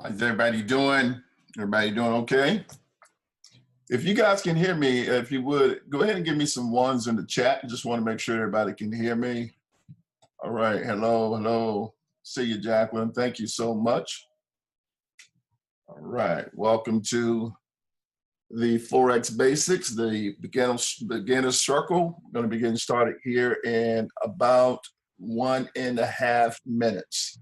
How's everybody doing? Everybody doing okay? If you guys can hear me, if you would, go ahead and give me some ones in the chat. I just want to make sure everybody can hear me. All right, hello, hello. See you, Jacqueline. Thank you so much. All right, welcome to the Forex Basics, the beginner's circle. We're going to be getting started here in about 1.5 minutes.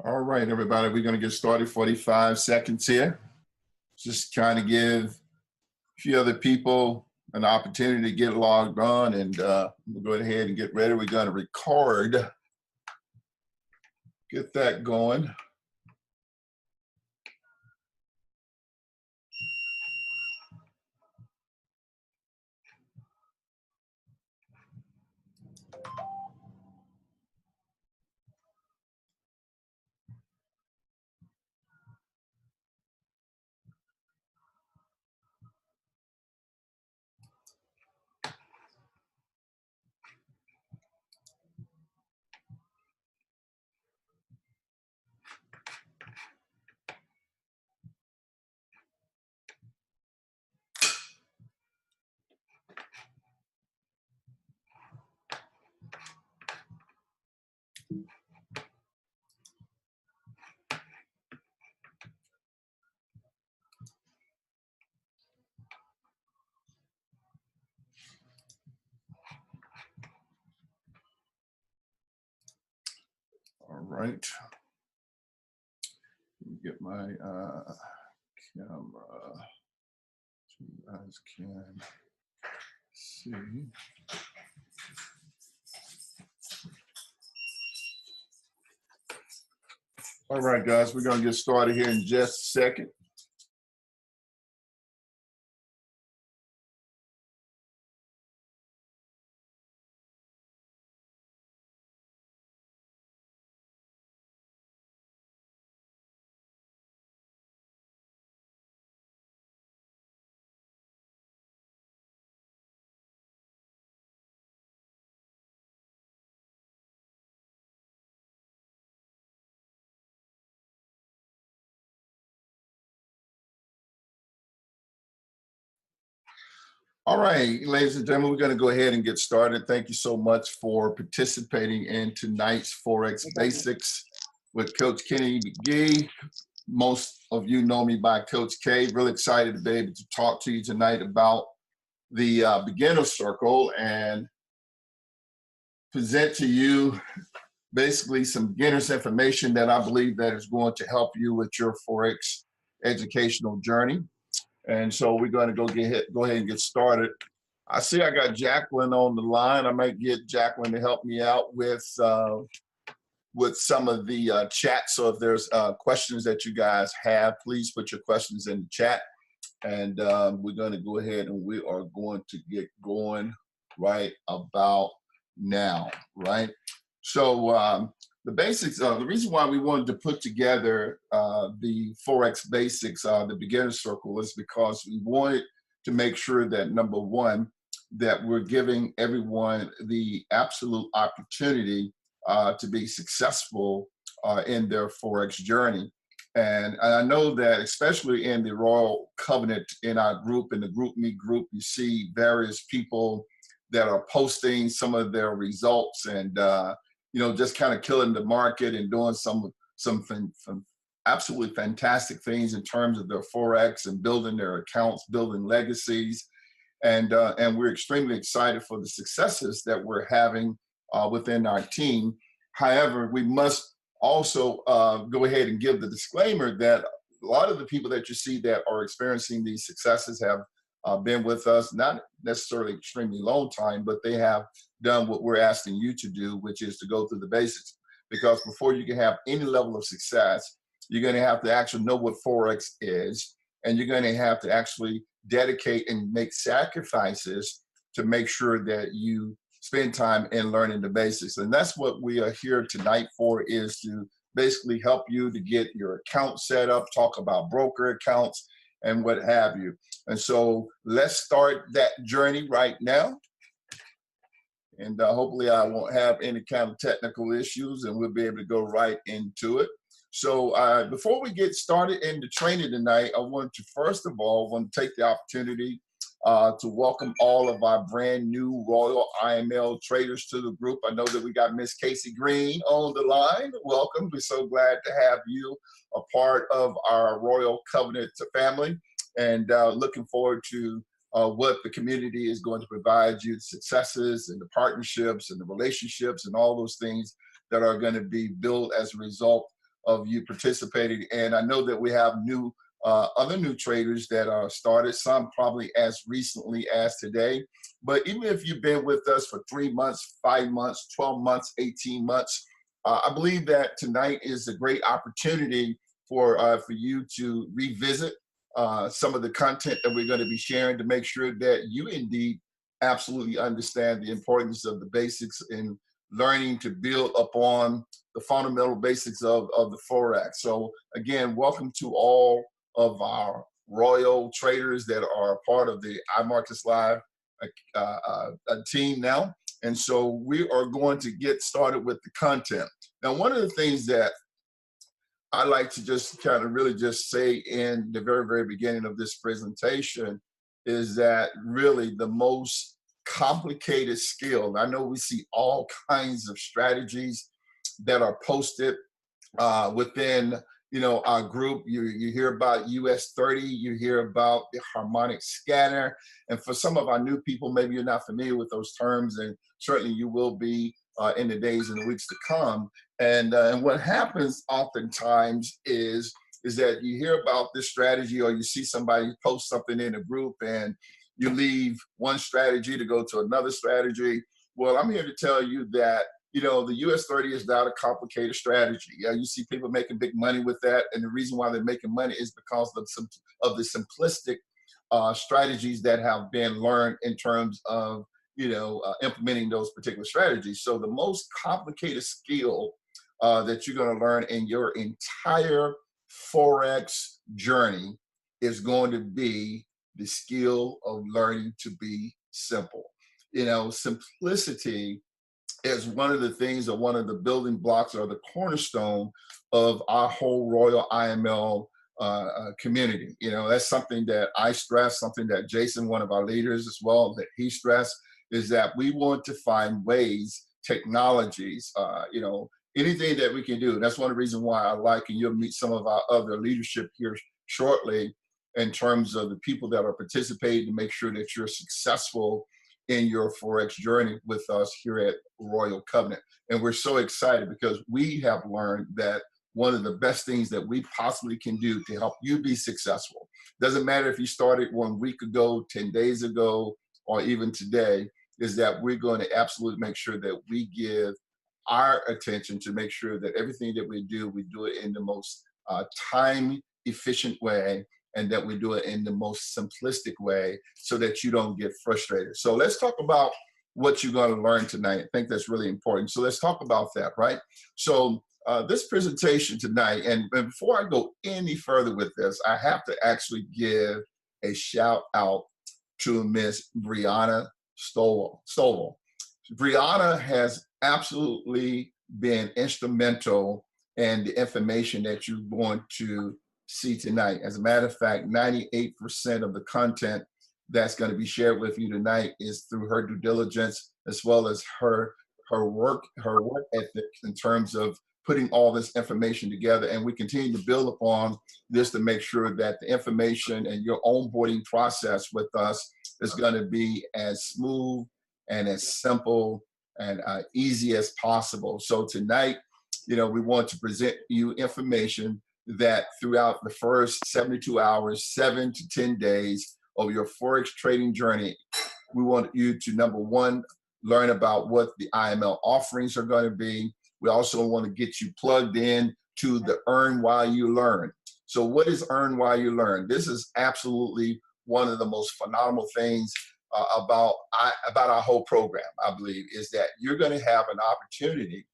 All right, everybody, we're going to get started. 45 seconds here. Just trying to give a few other people an opportunity to get logged on, and we'll go ahead and get ready. We're going to record, get that going. All right. Let me get my camera so you guys can see. All right, guys, we're going to get started here in just a second. All right, ladies and gentlemen, we're going to go ahead and get started. Thank you so much for participating in tonight's Forex Basics with Coach Kenny McGee. Most of you know me by Coach K. Really excited to be able to talk to you tonight about the beginner circle and present to you basically some beginner's information that I believe that is going to help you with your Forex educational journey. And so we're going to go ahead and get started. I see I got Jacqueline on the line. I might get Jacqueline to help me out with some of the chat. So if there's questions that you guys have, please put your questions in the chat. And we're going to go ahead and we are going to get going right about now, right? So the basics, the reason why we wanted to put together the Forex basics, the beginner circle, is because we wanted to make sure that, number one, that we're giving everyone the absolute opportunity to be successful in their Forex journey. And I know that especially in the Royal Covenant, in our group, in the Group Me group, you see various people that are posting some of their results and just kind of killing the market and doing some absolutely fantastic things in terms of their Forex and building their accounts, building legacies. And we're extremely excited for the successes that we're having within our team. However, we must also go ahead and give the disclaimer that a lot of the people that you see that are experiencing these successes have been with us, not necessarily extremely long time, but they have done what we're asking you to do, which is to go through the basics. Because before you can have any level of success, you're going to have to actually know what Forex is, and you're going to have to actually dedicate and make sacrifices to make sure that you spend time in learning the basics. And that's what we are here tonight for, is to basically help you to get your account set up, talk about broker accounts and what have you. And so let's start that journey right now. And hopefully I won't have any kind of technical issues and we'll be able to go right into it. So before we get started in the training tonight, I want to first of all take the opportunity to welcome all of our brand new Royal IML traders to the group. I know that we got Miss Casey Green on the line. Welcome. We're so glad to have you a part of our Royal Covenant family, and looking forward to what the community is going to provide you, the successes and the partnerships and the relationships and all those things that are going to be built as a result of you participating. And I know that we have other new traders that are started, some probably as recently as today. But even if you've been with us for 3 months, 5 months, 12 months, 18 months, I believe that tonight is a great opportunity for you to revisit some of the content that we're going to be sharing, to make sure that you indeed absolutely understand the importance of the basics in learning to build upon the fundamental basics of the Forex. So again, welcome to all of our Royal traders that are part of the iMarkets Live team now. And so we are going to get started with the content. Now, one of the things that I like to just kind of really just say in the very, very beginning of this presentation is that really the most complicated skill, I know we see all kinds of strategies that are posted within our group. You hear about US 30, you hear about the harmonic scanner. And for some of our new people, maybe you're not familiar with those terms, and certainly you will be in the days and the weeks to come. And what happens oftentimes is that you hear about this strategy, or you see somebody post something in a group and you leave one strategy to go to another strategy. Well, I'm here to tell you that the US 30 is not a complicated strategy. Yeah, you see people making big money with that, and the reason why they're making money is because of the simplistic strategies that have been learned in terms of implementing those particular strategies. So the most complicated skill that you're going to learn in your entire Forex journey is going to be the skill of learning to be simple. Simplicity is one of the things, or one of the building blocks, or the cornerstone of our whole Royal IML community. That's something that I stress, something that Jason, one of our leaders as well, that he stressed, is that we want to find ways, technologies, anything that we can do. That's one of the reasons why I like, and you'll meet some of our other leadership here shortly, in terms of the people that are participating, to make sure that you're successful in your Forex journey with us here at Royal Covenant. And we're so excited because we have learned that one of the best things that we possibly can do to help you be successful, doesn't matter if you started 1 week ago, 10 days ago, or even today, is that we're going to absolutely make sure that we give our attention to make sure that everything that we do it in the most time efficient way, and that we do it in the most simplistic way so that you don't get frustrated. So let's talk about what you're going to learn tonight. I think that's really important. So let's talk about that, right? So this presentation tonight, and before I go any further with this, I have to actually give a shout out to Miss Brianna Stovall. Brianna has absolutely been instrumental in the information that you're going to see tonight. As a matter of fact, 98% of the content that's going to be shared with you tonight is through her due diligence, as well as her work ethic in terms of putting all this information together. And we continue to build upon this to make sure that the information and your onboarding process with us is going to be as smooth and as simple and easy as possible. So tonight, we want to present you information that throughout the first 72 hours, 7 to 10 days of your Forex trading journey, we want you to, number one, learn about what the IML offerings are going to be. We also want to get you plugged in to the Earn While You Learn. So what is Earn While You Learn? This is absolutely one of the most phenomenal things about our whole program, I believe, is that you're going to have an opportunity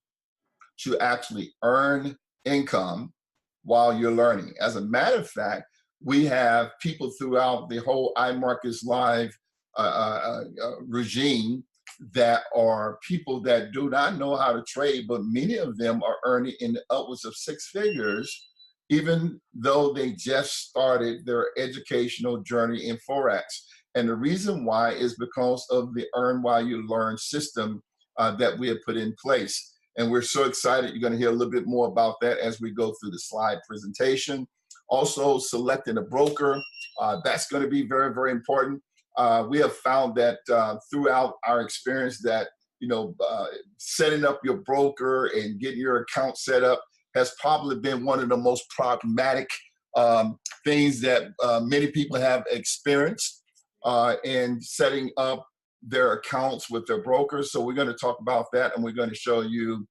to actually earn income while you're learning. As a matter of fact, we have people throughout the whole iMarkets Live regime that are people that do not know how to trade, but many of them are earning in the upwards of 6 figures, even though they just started their educational journey in Forex. And the reason why is because of the Earn While You Learn system that we have put in place. And we're so excited. You're going to hear a little bit more about that as we go through the slide presentation. Also, selecting a broker. That's going to be very, very important. We have found that throughout our experience that, setting up your broker and getting your account set up has probably been one of the most problematic things that many people have experienced in setting up their accounts with their brokers. So we're going to talk about that, and we're going to show you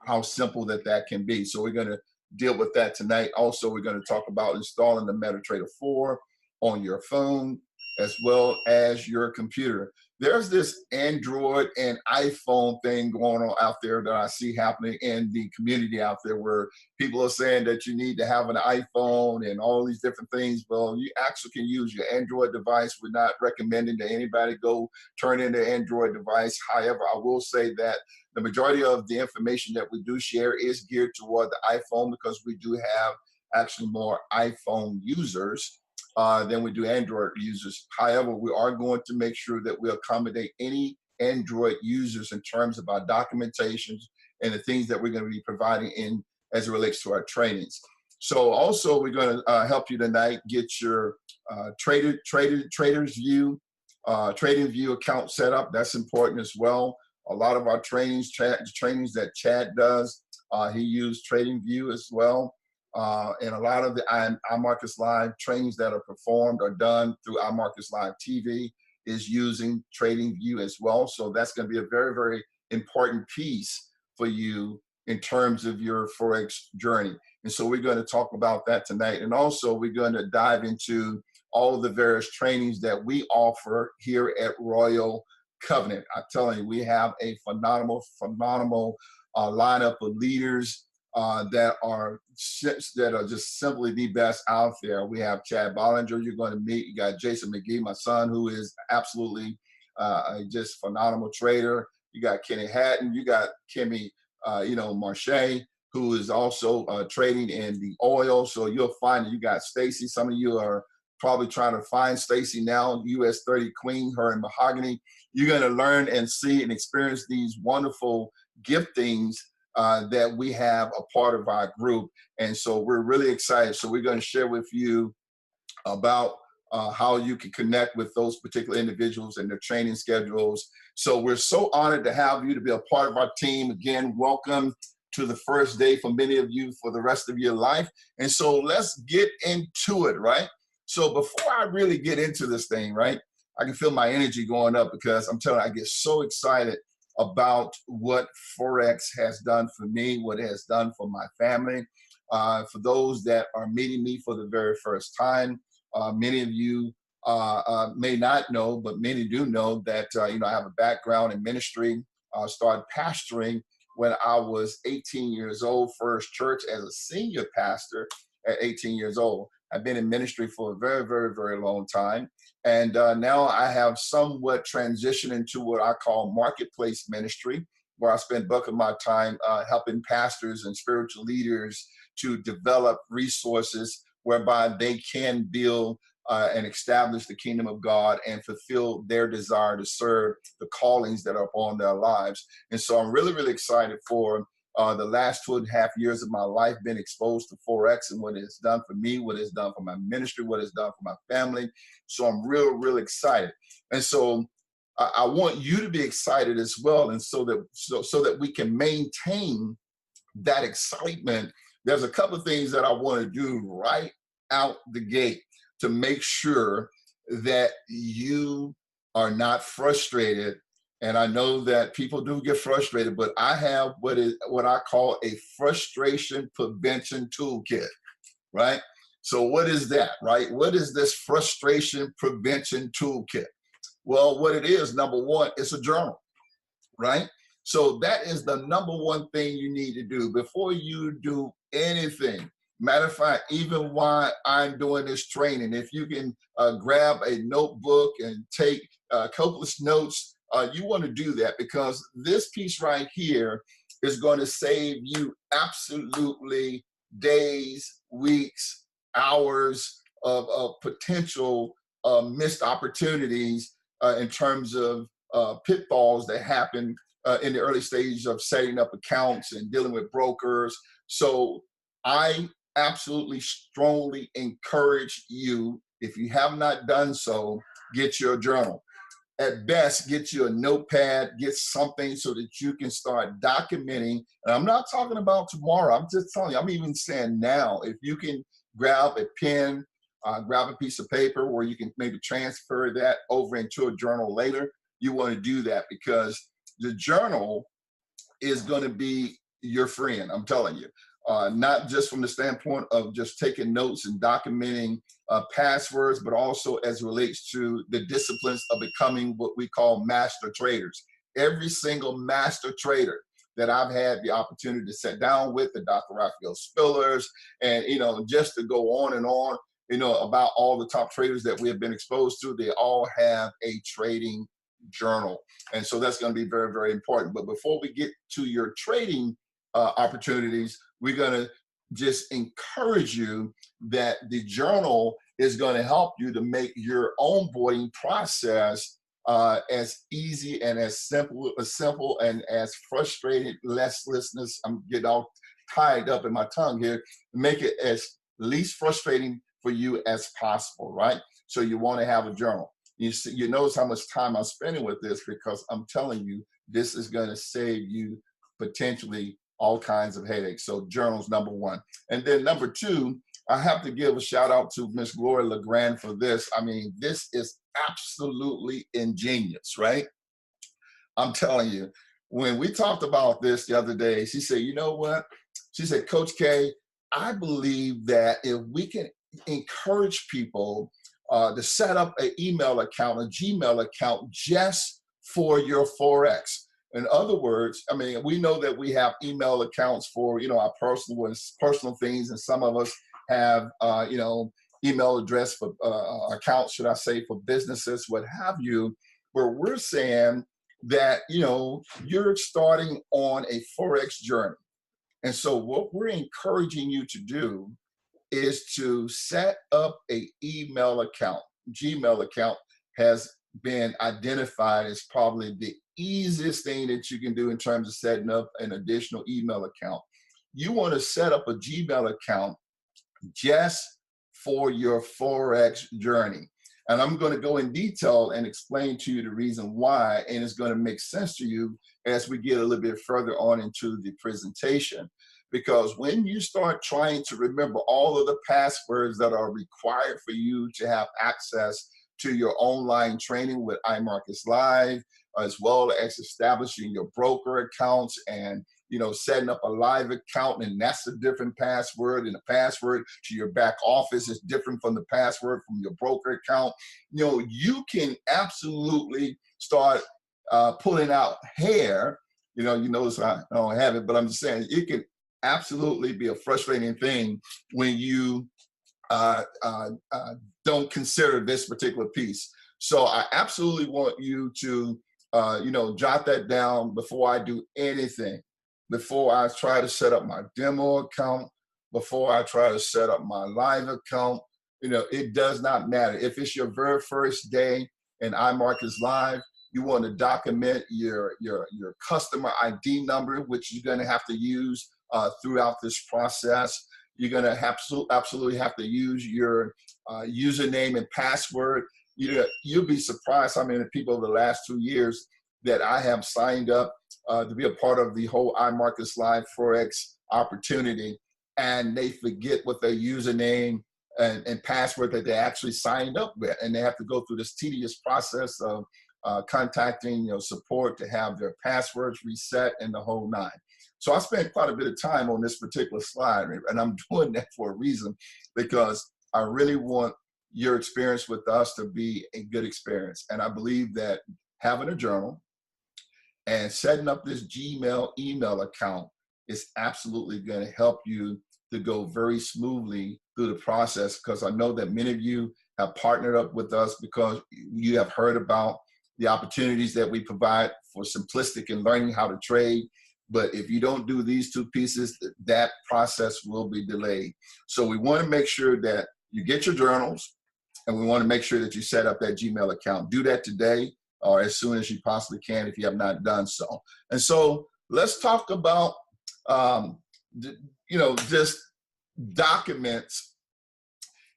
how simple that can be. So we're going to deal with that tonight. Also, we're going to talk about installing the MetaTrader 4 on your phone as well as your computer. There's this Android and iPhone thing going on out there that I see happening in the community out there, where people are saying that you need to have an iPhone and all these different things. Well, you actually can use your Android device. We're not recommending that anybody go turn in their Android device. However, I will say that the majority of the information that we do share is geared toward the iPhone, because we do have actually more iPhone users than we do Android users. However, we are going to make sure that we accommodate any Android users in terms of our documentations and the things that we're going to be providing in as it relates to our trainings. So also, we're going to help you tonight get your Traders View, Trading View account set up. That's important as well. A lot of our trainings that Chad does, he used Trading View as well. And a lot of the iMarkets Live trainings that are performed or done through iMarkets Live TV is using Trading View as well. So that's going to be a very, very important piece for you in terms of your Forex journey. And so we're going to talk about that tonight. And also, we're going to dive into all of the various trainings that we offer here at Royal Covenant. I'm telling you, we have a phenomenal lineup of leaders that are just simply the best out there. We have Chad Bollinger you're going to meet. You got Jason McGee, my son, who is absolutely a just phenomenal trader. You got Kenny Hatton. You got Kimmy, Marche, who is also trading in the oil. So you'll find that you got Stacy. Some of you are probably trying to find Stacy now, US 30 Queen, her in mahogany. You're going to learn and see and experience these wonderful giftings that we have a part of our group. And so we're really excited. So we're going to share with you about how you can connect with those particular individuals and their training schedules. So we're so honored to have you to be a part of our team. Again, welcome to the first day for many of you for the rest of your life. And so let's get into it, right? So before I really get into this thing, right, I can feel my energy going up, because I'm telling you, I get so excited about what Forex has done for me, what it has done for my family. For those that are meeting me for the very first time, many of you may not know, but many do know that you know, I have a background in ministry. I started pastoring when I was 18 years old, first church as a senior pastor at 18 years old. I've been in ministry for a very, very, very long time. And now I have somewhat transitioned into what I call marketplace ministry, where I spend bulk of my time helping pastors and spiritual leaders to develop resources whereby they can build and establish the kingdom of God and fulfill their desire to serve the callings that are upon their lives. And so I'm really, really excited for the last 2.5 years of my life, being exposed to Forex and what it's done for me, what it's done for my ministry, what it's done for my family. So I'm real, real excited. And so I want you to be excited as well. And so that we can maintain that excitement, there's a couple of things that I want to do right out the gate to make sure that you are not frustrated. And I know that people do get frustrated, but I have what I call a frustration prevention toolkit, right? So what is that, right? What is this frustration prevention toolkit? Well, what it is, number one, it's a journal, right? So that is the number one thing you need to do before you do anything. Matter of fact, even while I'm doing this training, if you can grab a notebook and take copious notes, you want to do that, because this piece right here is going to save you absolutely days, weeks, hours of potential missed opportunities in terms of pitfalls that happen in the early stages of setting up accounts and dealing with brokers. So I absolutely strongly encourage you, if you have not done so, get your journal. At best, get you a notepad, get something so that you can start documenting. And I'm not talking about tomorrow. I'm just telling you, I'm even saying now, if you can grab a pen, grab a piece of paper where you can maybe transfer that over into a journal later, you want to do that, because the journal is going to be your friend, I'm telling you. Not just from the standpoint of just taking notes and documenting passwords, but also as it relates to the disciplines of becoming what we call master traders. Every single master trader that I've had the opportunity to sit down with, the Dr. Raphael Spillers, and, you know, just to go on, you know, about all the top traders that we have been exposed to, they all have a trading journal. And so that's going to be very, very important. But before we get to your trading opportunities, we're going to just encourage you that the journal is going to help you to make your onboarding process as easy and as simple and as frustrated, I'm getting all tied up in my tongue here, make it as least frustrating for you as possible, right? So you want to have a journal. You notice how much time I'm spending with this, because I'm telling you, this is going to save you potentially all kinds of headaches. So journals, number one. And then number two, I have to give a shout out to Miss Gloria LeGrand for this. I mean, this is absolutely ingenious, right? I'm telling you, when we talked about this the other day, she said, you know what? She said, Coach K, I believe that if we can encourage people to set up an email account, a Gmail account, just for your Forex. In other words, I mean, we know that we have email accounts for, you know, our personal things, and some of us have, you know, email address for accounts, should I say, for businesses, what have you, where we're saying that, you know, you're starting on a Forex journey. And so what we're encouraging you to do is to set up a email account. Gmail account has been identified as probably the easiest thing that you can do in terms of setting up an additional email account. You want to set up a Gmail account just for your Forex journey. And I'm going to go in detail and explain to you the reason why, and it's going to make sense to you as we get a little bit further on into the presentation. Because when you start trying to remember all of the passwords that are required for you to have access to your online training with iMarkets Live, as well as establishing your broker accounts and setting up a live account, and that's a different password, and the password to your back office is different from the password from your broker account. You can absolutely start pulling out hair. You notice I don't have it, but I'm just saying it can absolutely be a frustrating thing when you don't consider this particular piece. So I absolutely want you to, jot that down before I do anything, before I try to set up my demo account, before I try to set up my live account. It does not matter. If it's your very first day in iMarkets Live, you want to document your customer ID number, which you're going to have to use throughout this process. You're going to absolutely have to use your username and password. You'll be surprised how many people over the last 2 years that I have signed up to be a part of the whole iMarkets Live Forex opportunity, and they forget what their username and password that they actually signed up with, and they have to go through this tedious process of contacting support to have their passwords reset and the whole nine. So I spent quite a bit of time on this particular slide, and I'm doing that for a reason, because I really want your experience with us to be a good experience. And I believe that having a journal and setting up this Gmail email account is absolutely going to help you to go very smoothly through the process, because I know that many of you have partnered up with us because you have heard about the opportunities that we provide for simplistic and learning how to trade. But if you don't do these two pieces, that process will be delayed. So we want to make sure that you get your journals, and we want to make sure that you set up that Gmail account. Do that today or as soon as you possibly can if you have not done so. And so let's talk about, just documents,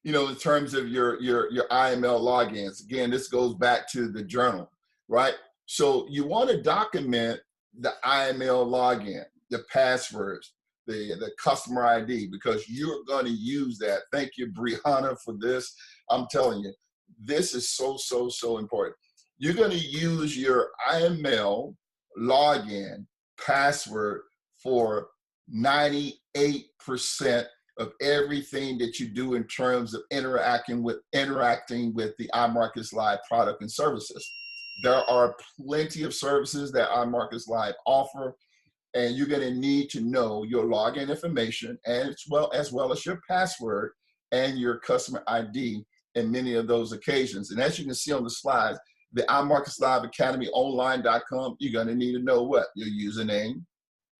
in terms of your IML logins. Again, this goes back to the journal, right? So you want to document the IML login, the passwords, the customer ID, because you're going to use that. Thank you, Brianna, for this. I'm telling you, this is so important. You're going to use your IML login password for 98% of everything that you do in terms of interacting with the iMarkets Live product and services. There are plenty of services that iMarkets Live offer, and you're going to need to know your login information as well as your password and your customer ID in many of those occasions. And as you can see on the slides, the iMarkets Live Academy online.com, you're going to need to know what? Your username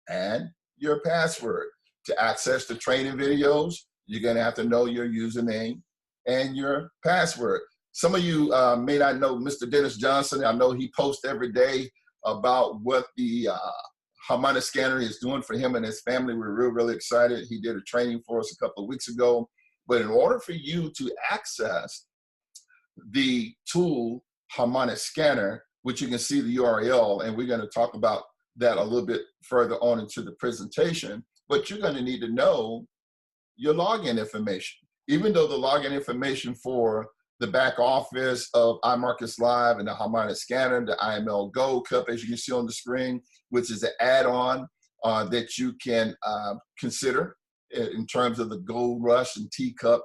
and your password. To access the training videos, you're going to have to know your username and your password. Some of you may not know Mr. Dennis Johnson. I know he posts every day about what the Harmonic scanner is doing for him and his family. We're really excited. He did a training for us a couple of weeks ago. But in order for you to access the tool Harmonic Scanner, which you can see the URL, and we're going to talk about that a little bit further on into the presentation, but you're going to need to know your login information. Even though the login information for the back office of iMarkets Live and the Harmonic Scanner, the IML Go Cup, as you can see on the screen, which is an add-on that you can consider in terms of the Gold Rush and Teacup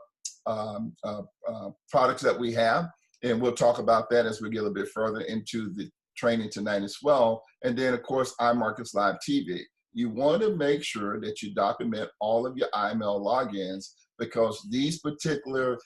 products that we have. And we'll talk about that as we get a little bit further into the training tonight as well. And then, of course, iMarkets Live TV. You want to make sure that you document all of your IML logins, because these particular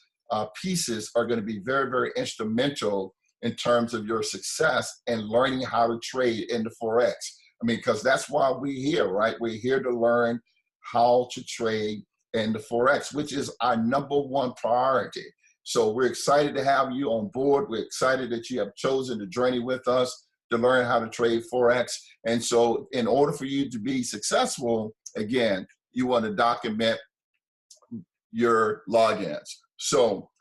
pieces are going to be very instrumental in terms of your success and learning how to trade in the Forex. I mean, because that's why we're here, right? We're here to learn how to trade in the Forex, which is our #1 priority. So we're excited to have you on board. We're excited that you have chosen to journey with us to learn how to trade Forex. And so in order for you to be successful, again, you want to document your logins. So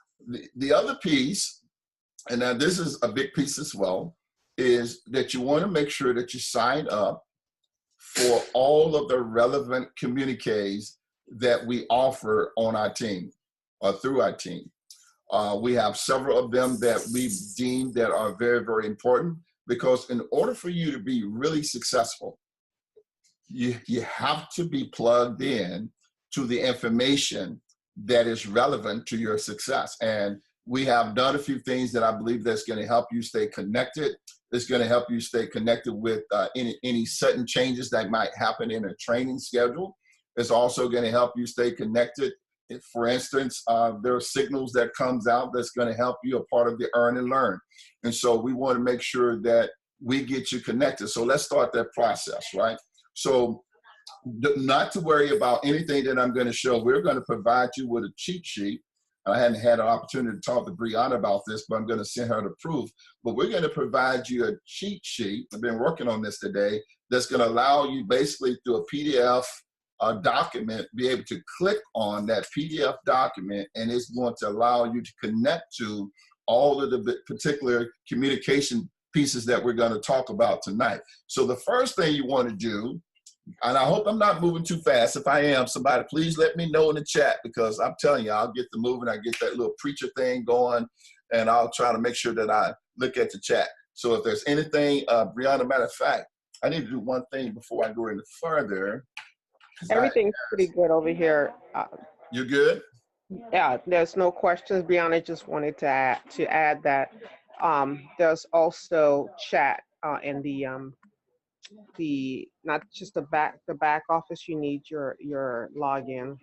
the other piece, and now this is a big piece as well, is that you want to make sure that you sign up for all of the relevant communiques that we offer on our team or through our team. We have several of them that we've deemed that are very important, because in order for you to be really successful, you have to be plugged in to the information that is relevant to your success. And we have done a few things that I believe that's going to help you stay connected. It's going to help you stay connected with any sudden changes that might happen in a training schedule. It's also going to help you stay connected. If, for instance, there are signals that comes out that's going to help you a part of the earn and learn. And so we want to make sure that we get you connected. So let's start that process, right? So not to worry about anything that I'm going to show. We're going to provide you with a cheat sheet. I hadn't had an opportunity to talk to Brianna about this, but I'm going to send her the proof. But we're going to provide you a cheat sheet. I've been working on this today. That's going to allow you basically through a PDF document, be able to click on that PDF document, and it's going to allow you to connect to all of the particular communication pieces that we're going to talk about tonight. So the first thing you want to do, and I hope I'm not moving too fast. If I am, somebody please let me know in the chat, because I'm telling you, I'll get the moving. I get that little preacher thing going, and I'll try to make sure that I look at the chat. So if there's anything, Brianna, matter of fact, I need to do one thing before I go any further. Everything's pretty good over here. You're good? Yeah, there's no questions. Brianna just wanted to add that there's also chat in the not just the back office. You need your login.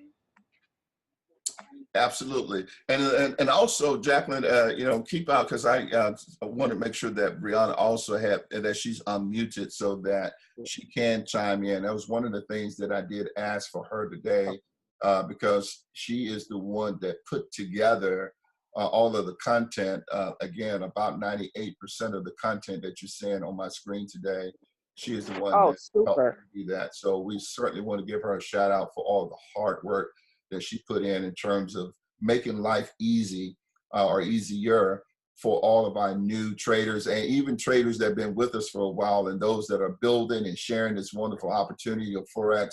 Absolutely, and also Jacqueline, you know, keep out, because I want to make sure that Brianna also that she's unmuted so that she can chime in. That was one of the things that I did ask for her today, because she is the one that put together all of the content. Again, about 98% of the content that you're seeing on my screen today, she is the one that helped do that. So we certainly want to give her a shout out for all the hard work that she put in terms of making life easy or easier for all of our new traders, and even traders that have been with us for a while, and those that are building and sharing this wonderful opportunity of Forex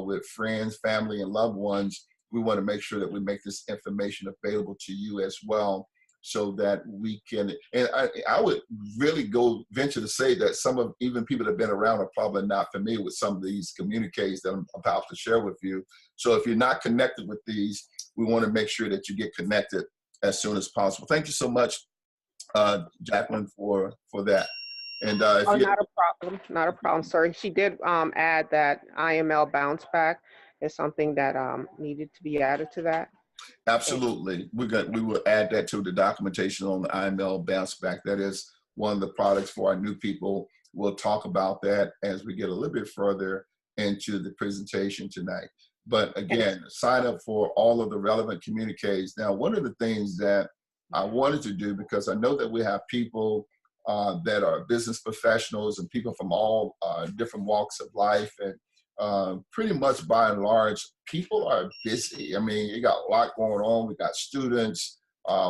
with friends, family, and loved ones. We want to make sure that we make this information available to you as well, so that we can, and I would really venture to say that some of even people that have been around are probably not familiar with some of these communiques that I'm about to share with you. So if you're not connected with these, we want to make sure that you get connected as soon as possible. Thank you so much, Jacqueline, for that. And not a problem, not a problem. Sorry, she did add that IML bounce back is something that needed to be added to that. Absolutely. We will add that to the documentation on the IML bounce back. That is one of the products for our new people. We'll talk about that as we get a little bit further into the presentation tonight. But again, sign up for all of the relevant communiques. Now, one of the things that I wanted to do, because I know that we have people that are business professionals and people from all different walks of life, and pretty much by and large, people are busy. I mean, you got a lot going on. We got students,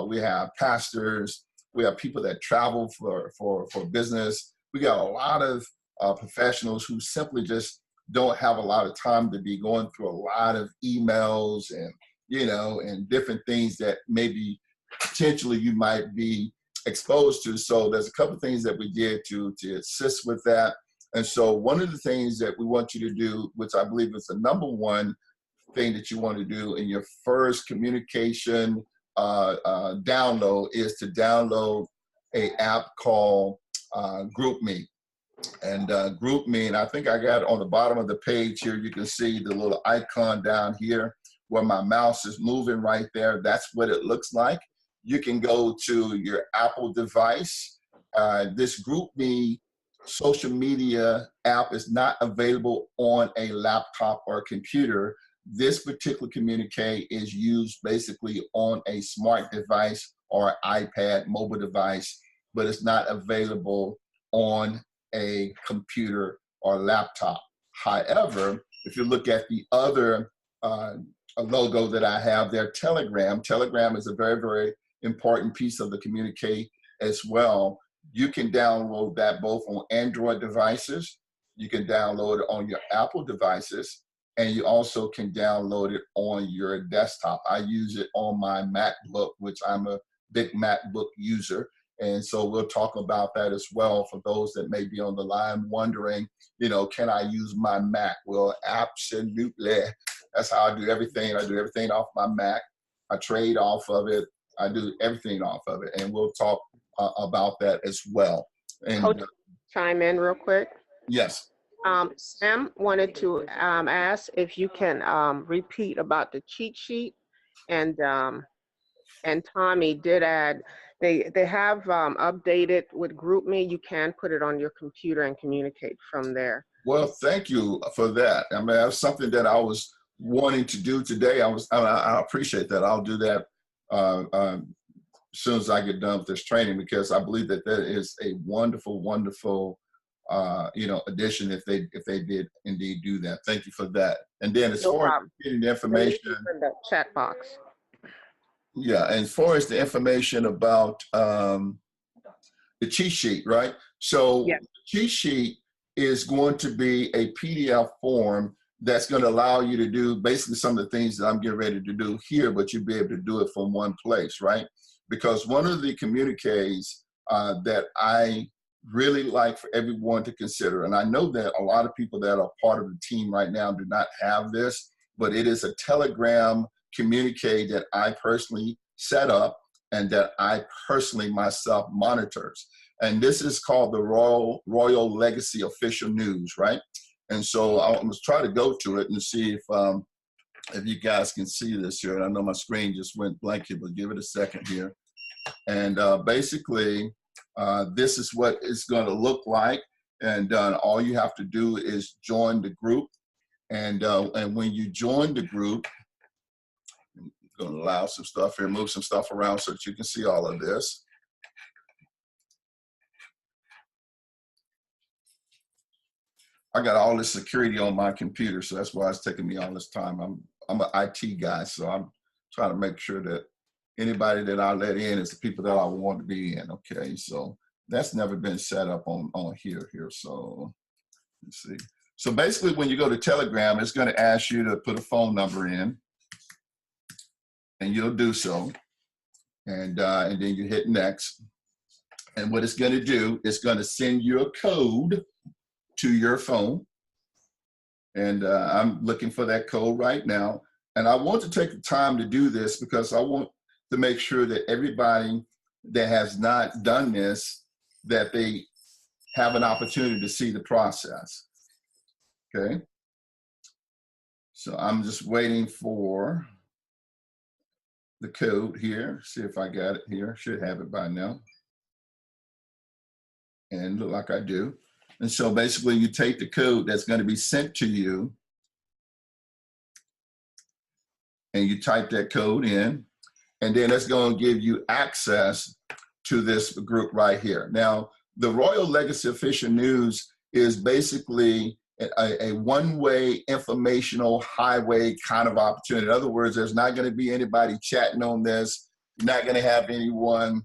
we have pastors, we have people that travel for business. We got a lot of professionals who simply just don't have a lot of time to be going through a lot of emails and, you know, and different things that maybe potentially you might be exposed to. So there's a couple of things that we did to assist with that. And so one of the things that we want you to do, which I believe is the #1 thing that you want to do in your first communication download, is to download an app called GroupMe. And GroupMe, and I think I got it on the bottom of the page here. You can see the little icon down here where my mouse is moving right there. That's what it looks like. You can go to your Apple device. This GroupMe social media app is not available on a laptop or computer. This particular communique is used basically on a smart device or iPad mobile device, but it's not available on a computer or laptop. However, if you look at the other logo that I have there, Telegram is a very, very important piece of the communique as well. You can download that both on Android devices, you can download it on your Apple devices, and you also can download it on your desktop. I use it on my MacBook, which I'm a big MacBook user, And so we'll talk about that as well for those that may be on the line wondering, you know, can I use my Mac? Well, absolutely. That's how I do everything. I do everything off my Mac. I trade off of it. I do everything off of it. And we'll talk about that as well. And Coach, chime in real quick. yes. Sam wanted to ask if you can repeat about the cheat sheet, and Tommy did add they have updated with GroupMe. You can put it on your computer and communicate from there. Well, thank you for that. I mean, that's something that I was wanting to do today. I appreciate that. I'll do that as soon as I get done with this training, because I believe that that is a wonderful, wonderful you know, addition if they did indeed do that. Thank you for that. And then as far as getting the information in the chat box. Yeah, and as far as the information about the cheat sheet, right? So yes. The cheat sheet is going to be a PDF form that's going to allow you to do basically some of the things that I'm getting ready to do here, but you'll be able to do it from one place, right? Because one of the communiques that I really like for everyone to consider, and I know that a lot of people that are part of the team right now do not have this, but it is a Telegram communique that I personally set up and that I personally myself monitors. And this is called the Royal Legacy Official News, right? And so I'm gonna try to go to it and see if you guys can see this here. And I know my screen just went blank here, but give it a second here. And basically, this is what it's gonna look like. And all you have to do is join the group. And when you join the group, I'm gonna allow some stuff here, move some stuff around so that you can see all of this. I got all this security on my computer, so that's why it's taking me all this time. I'm an IT guy, so I'm trying to make sure that anybody that I let in is the people that I want to be in. Okay, so that's never been set up on here. So let's see. So basically, when you go to Telegram, it's going to ask you to put a phone number in, and you'll do so, and then you hit next. And what it's going to do, it's going to send you a code to your phone. And I'm looking for that code right now. And I want to take the time to do this because I want to make sure that everybody that has not done this, that they have an opportunity to see the process. Okay. So I'm just waiting for the code here. See if I got it here. Should have it by now. And look like I do. And so basically you take the code that's going to be sent to you and you type that code in, and then it's going to give you access to this group right here. Now, the Royal Legacy Official News is basically a one-way informational highway kind of opportunity. In other words, there's not going to be anybody chatting on this. You're not going to have anyone.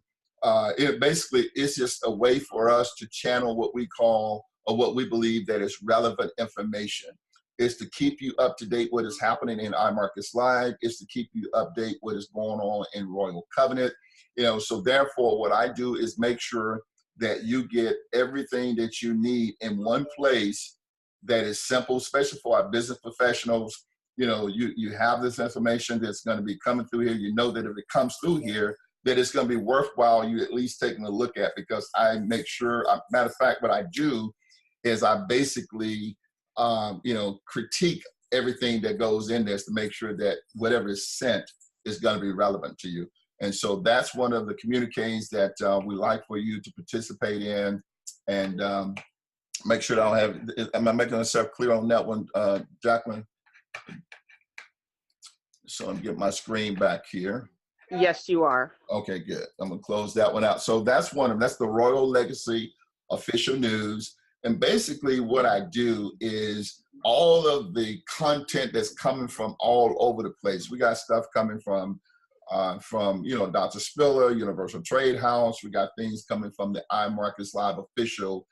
It's just a way for us to channel what we call, or what we believe that is relevant information. It's to keep you up to date what is happening in iMarkets Live. It's to keep you update what is going on in Royal Covenant. You know, so therefore what I do is make sure that you get everything that you need in one place that is simple, especially for our business professionals. You know, you have this information that's going to be coming through here. You know that if it comes through here, that it's going to be worthwhile you at least taking a look at, because I make sure, matter of fact, what I do is I basically, you know, critique everything that goes in this to make sure that whatever is sent is going to be relevant to you. And so that's one of the communiques that we like for you to participate in, and make sure that I don't have, am I making myself clear on that one, Jacqueline? So I'm getting my screen back here. Yes, you are. Okay, good. I'm gonna close that one out. So that's that's the Royal Legacy Official News. And basically what I do is all of the content that's coming from all over the place. We got stuff coming from you know, Dr. Spiller, Universal Trade House. We got things coming from the iMarkets Live official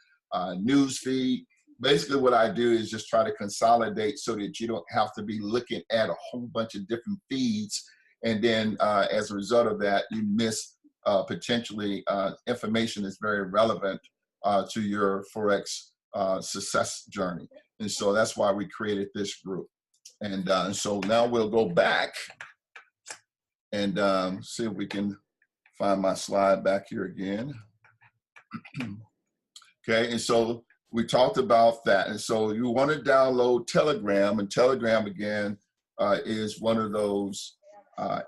news feed. Basically what I do is just try to consolidate so that you don't have to be looking at a whole bunch of different feeds. And then as a result of that, you miss potentially information is very relevant to your Forex success journey. And so that's why we created this group. And so now we'll go back and see if we can find my slide back here again. Okay, and so we talked about that. And so you want to download Telegram, and Telegram again is one of those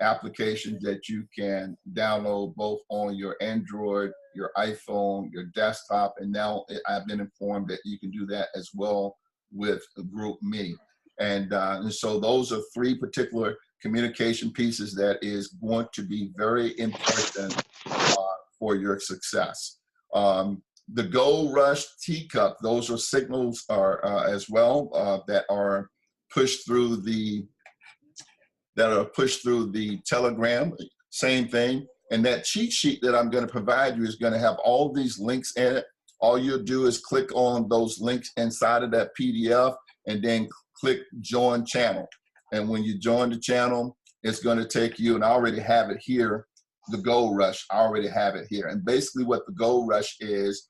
applications that you can download both on your Android, your iPhone, your desktop, and now I've been informed that you can do that as well with GroupMe. And so those are three particular communication pieces that is going to be very important for your success. The Gold Rush Teacup, those are signals as well that are pushed through the Telegram, same thing. And that cheat sheet that I'm going to provide you is going to have all these links in it. All you'll do is click on those links inside of that PDF and then click join channel. And when you join the channel, it's going to take you, and I already have it here, the Gold Rush. I already have it here. And basically what the Gold Rush is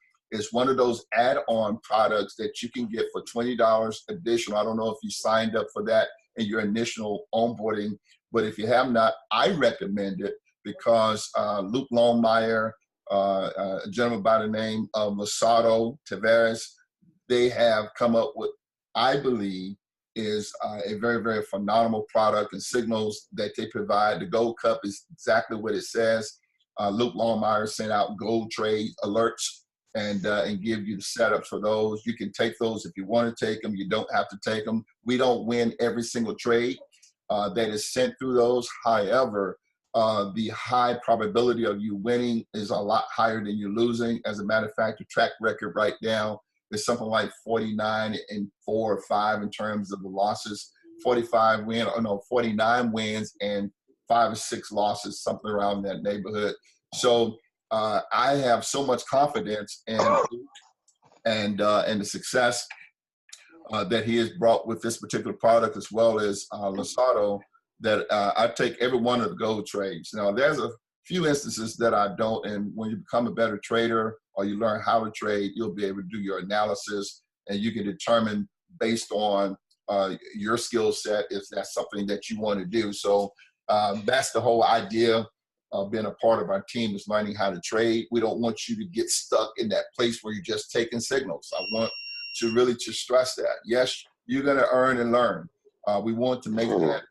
one of those add-on products that you can get for $20 additional. I don't know if you signed up for that in your initial onboarding, but if you have not, I recommend it because Luke Longmire, a gentleman by the name of Losado Tavares, they have come up with, I believe, is a very, very phenomenal product and signals that they provide. The Gold Cup is exactly what it says. Luke Longmire sent out gold trade alerts and give you the setups for those. You can take those if you want to take them. You don't have to take them. We don't win every single trade that is sent through those. However, the high probability of you winning is a lot higher than you losing. As a matter of fact, the track record right now is something like 49 and 4 or 5 in terms of the losses. 49 wins and 5 or 6 losses, something around that neighborhood. So I have so much confidence in and the success that he has brought with this particular product, as well as Losado, that I take every one of the gold trades. Now, there's a few instances that I don't, and when you become a better trader or you learn how to trade, you'll be able to do your analysis and you can determine based on your skill set if that's something that you want to do. So that's the whole idea of being a part of our team, is learning how to trade. We don't want you to get stuck in that place where you're just taking signals. I want to really stress that. Yes, you're going to earn and learn. We want to make that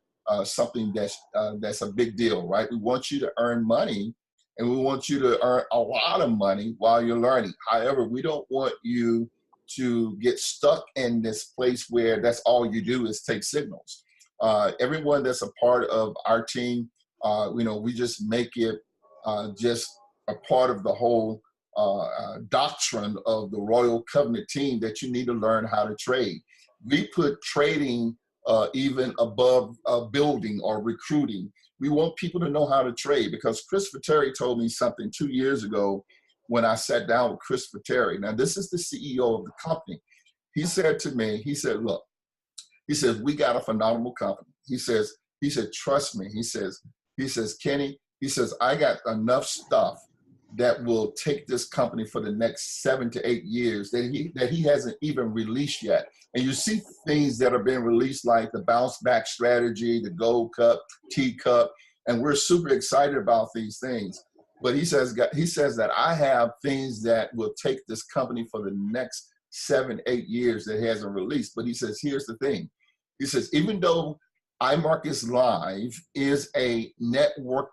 something that's a big deal, right? We want you to earn money, and we want you to earn a lot of money while you're learning. However, we don't want you to get stuck in this place where that's all you do is take signals. Everyone that's a part of our team, we just make it just a part of the whole doctrine of the Royal Covenant team that you need to learn how to trade. We put trading even above building or recruiting. We want people to know how to trade, because Christopher Terry told me something 2 years ago when I sat down with Christopher Terry. Now, this is the CEO of the company. He said to me, he said, look, he says, we got a phenomenal company. He said, trust me. He says, Kenny, he says, I got enough stuff that will take this company for the next 7 to 8 years that he hasn't even released yet. And you see things that are being released like the bounce back strategy, the Gold Cup, Teacup, and we're super excited about these things. But he says that I have things that will take this company for the next 7, 8 years that he hasn't released. But he says, here's the thing. He says, even though iMarkets Live is a network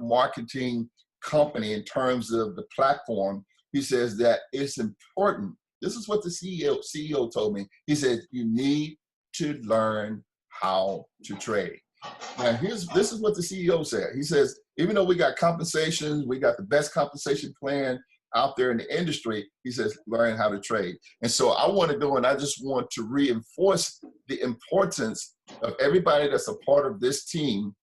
marketing company in terms of the platform, he says that it's important. This is what the CEO told me. He said, you need to learn how to trade. Now, this is what the CEO said. He says, even though we got compensations, we got the best compensation plan out there in the industry, he says, learn how to trade. And so I want to go, and I just want to reinforce the importance of everybody that's a part of this team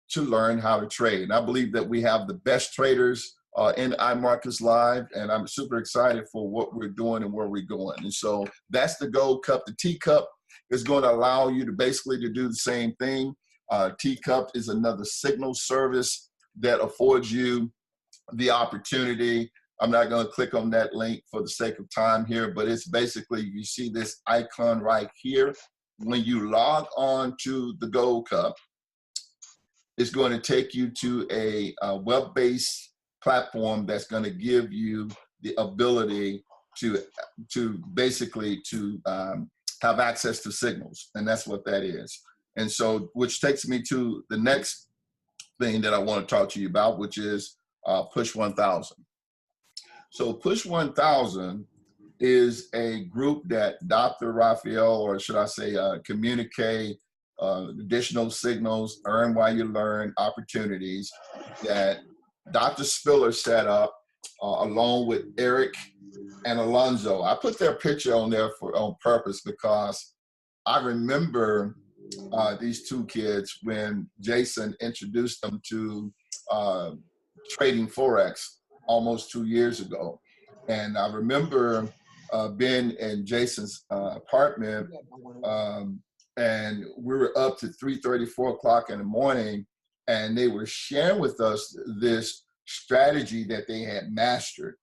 to learn how to trade. And I believe that we have the best traders in iMarkets Live, and I'm super excited for what we're doing and where we're going. And so that's the Gold Cup. The Teacup is going to allow you to basically to do the same thing. Teacup is another signal service that affords you the opportunity. I'm not going to click on that link for the sake of time here, but it's basically, you see this icon right here. When you log on to the Gold Cup, it's going to take you to a web-based platform that's going to give you the ability to basically have access to signals, and that's what that is. And so, which takes me to the next thing that I want to talk to you about, which is Push 1000. So Push 1000 is a group that Dr. Raphael, or should I say COMMUNIQU, additional signals, earn while you learn opportunities, that Dr. Spiller set up along with Eric and Alonzo. I put their picture on there on purpose because I remember these two kids when Jason introduced them to trading Forex almost 2 years ago. And I remember being in Jason's apartment, and we were up to 3:30, 4 o'clock in the morning, and they were sharing with us this strategy that they had mastered.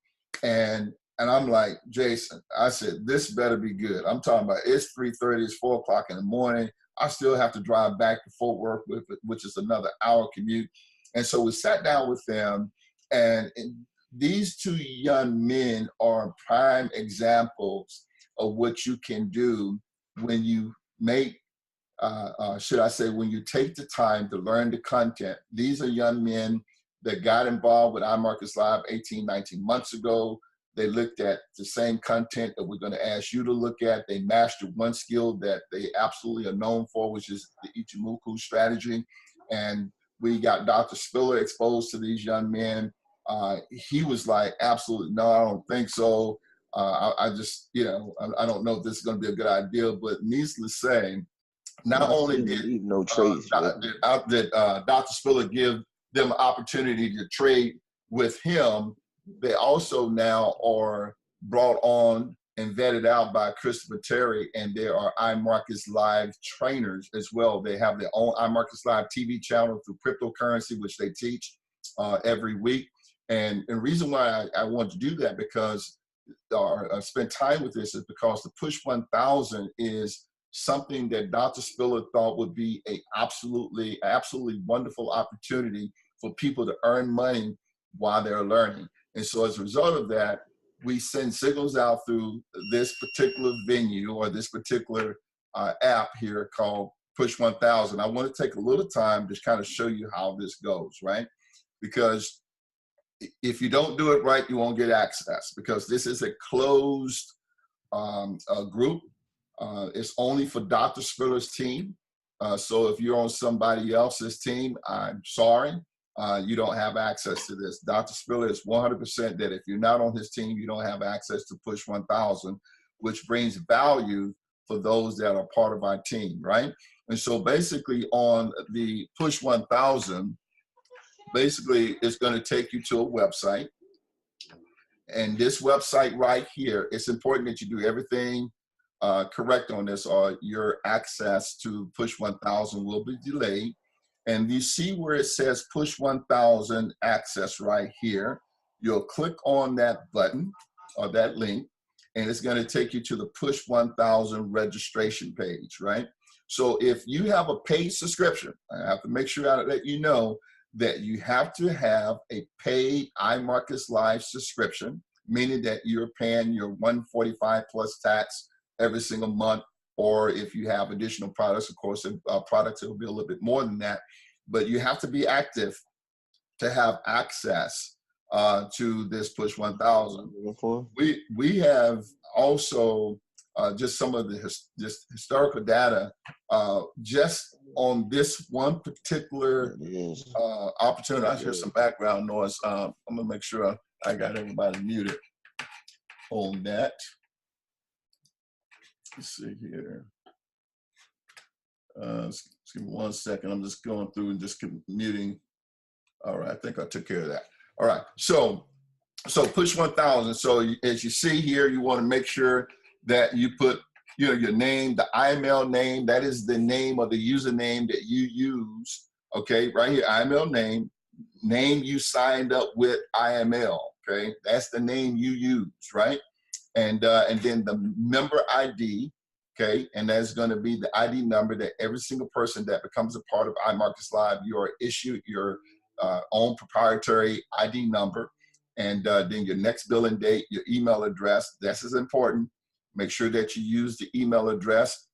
And I'm like, Jason, I said, this better be good. I'm talking about, it's 3:30, it's 4 o'clock in the morning. I still have to drive back to Fort Worth, which is another hour commute. And so we sat down with them, and these two young men are prime examples of what you can do when you make, should I say, when you take the time to learn the content. These are young men that got involved with iMarkets Live 18, 19 months ago. They looked at the same content that we're going to ask you to look at. They mastered one skill that they absolutely are known for, which is the Ichimoku strategy. And we got Dr. Spiller exposed to these young men. He was like, absolutely, no, I don't think so. I just, you know, I don't know if this is going to be a good idea, but needless to say, not only did Dr. Spiller give them an opportunity to trade with him, they also now are brought on and vetted out by Christopher Terry, and there are iMarkets Live trainers as well. They have their own iMarkets Live TV channel through cryptocurrency, which they teach every week. And the reason why I want to do that, because spend time with this, is because the Push 1000 is something that Dr. Spiller thought would be a absolutely wonderful opportunity for people to earn money while they're learning. And so as a result of that, we send signals out through this particular venue or this particular app here called Push 1000. I want to take a little time to kind of show you how this goes, right? Because if you don't do it right, you won't get access, because this is a closed group. It's only for Dr. Spiller's team. So if you're on somebody else's team, I'm sorry. You don't have access to this. Dr. Spiller is 100% that if you're not on his team, you don't have access to Push 1000, which brings value for those that are part of our team, right? And so basically on the Push 1000, basically it's going to take you to a website. And this website right here, it's important that you do everything correct on this, or your access to Push 1000 will be delayed. And you see where it says Push 1000 access right here. You'll click on that button or that link, and it's going to take you to the Push 1000 registration page, right? So if you have a paid subscription, I have to make sure I let you know that you have to have a paid iMarkets Live subscription, meaning that you're paying your $145 plus tax every single month. Or if you have additional products, of course, products, it will be a little bit more than that. But you have to be active to have access to this Push 1000. We have also just some of the historical data just on this one particular opportunity. I hear some background noise. I'm gonna make sure I got everybody muted on that. Let's see here. Let's give me 1 second. I'm just going through and just muting. All right, I think I took care of that. All right, so Push 1000. So as you see here, you want to make sure that you put, you know, your name, the IML name. That is the name or the username that you use. Okay, right here, IML name. name you signed up with IML, okay? That's the name you use, right? And then the member ID, okay? And that's gonna be the ID number that every single person that becomes a part of iMarkets Live, you are issued your own proprietary ID number, and then your next billing date, your email address. This is important. Make sure that you use the email address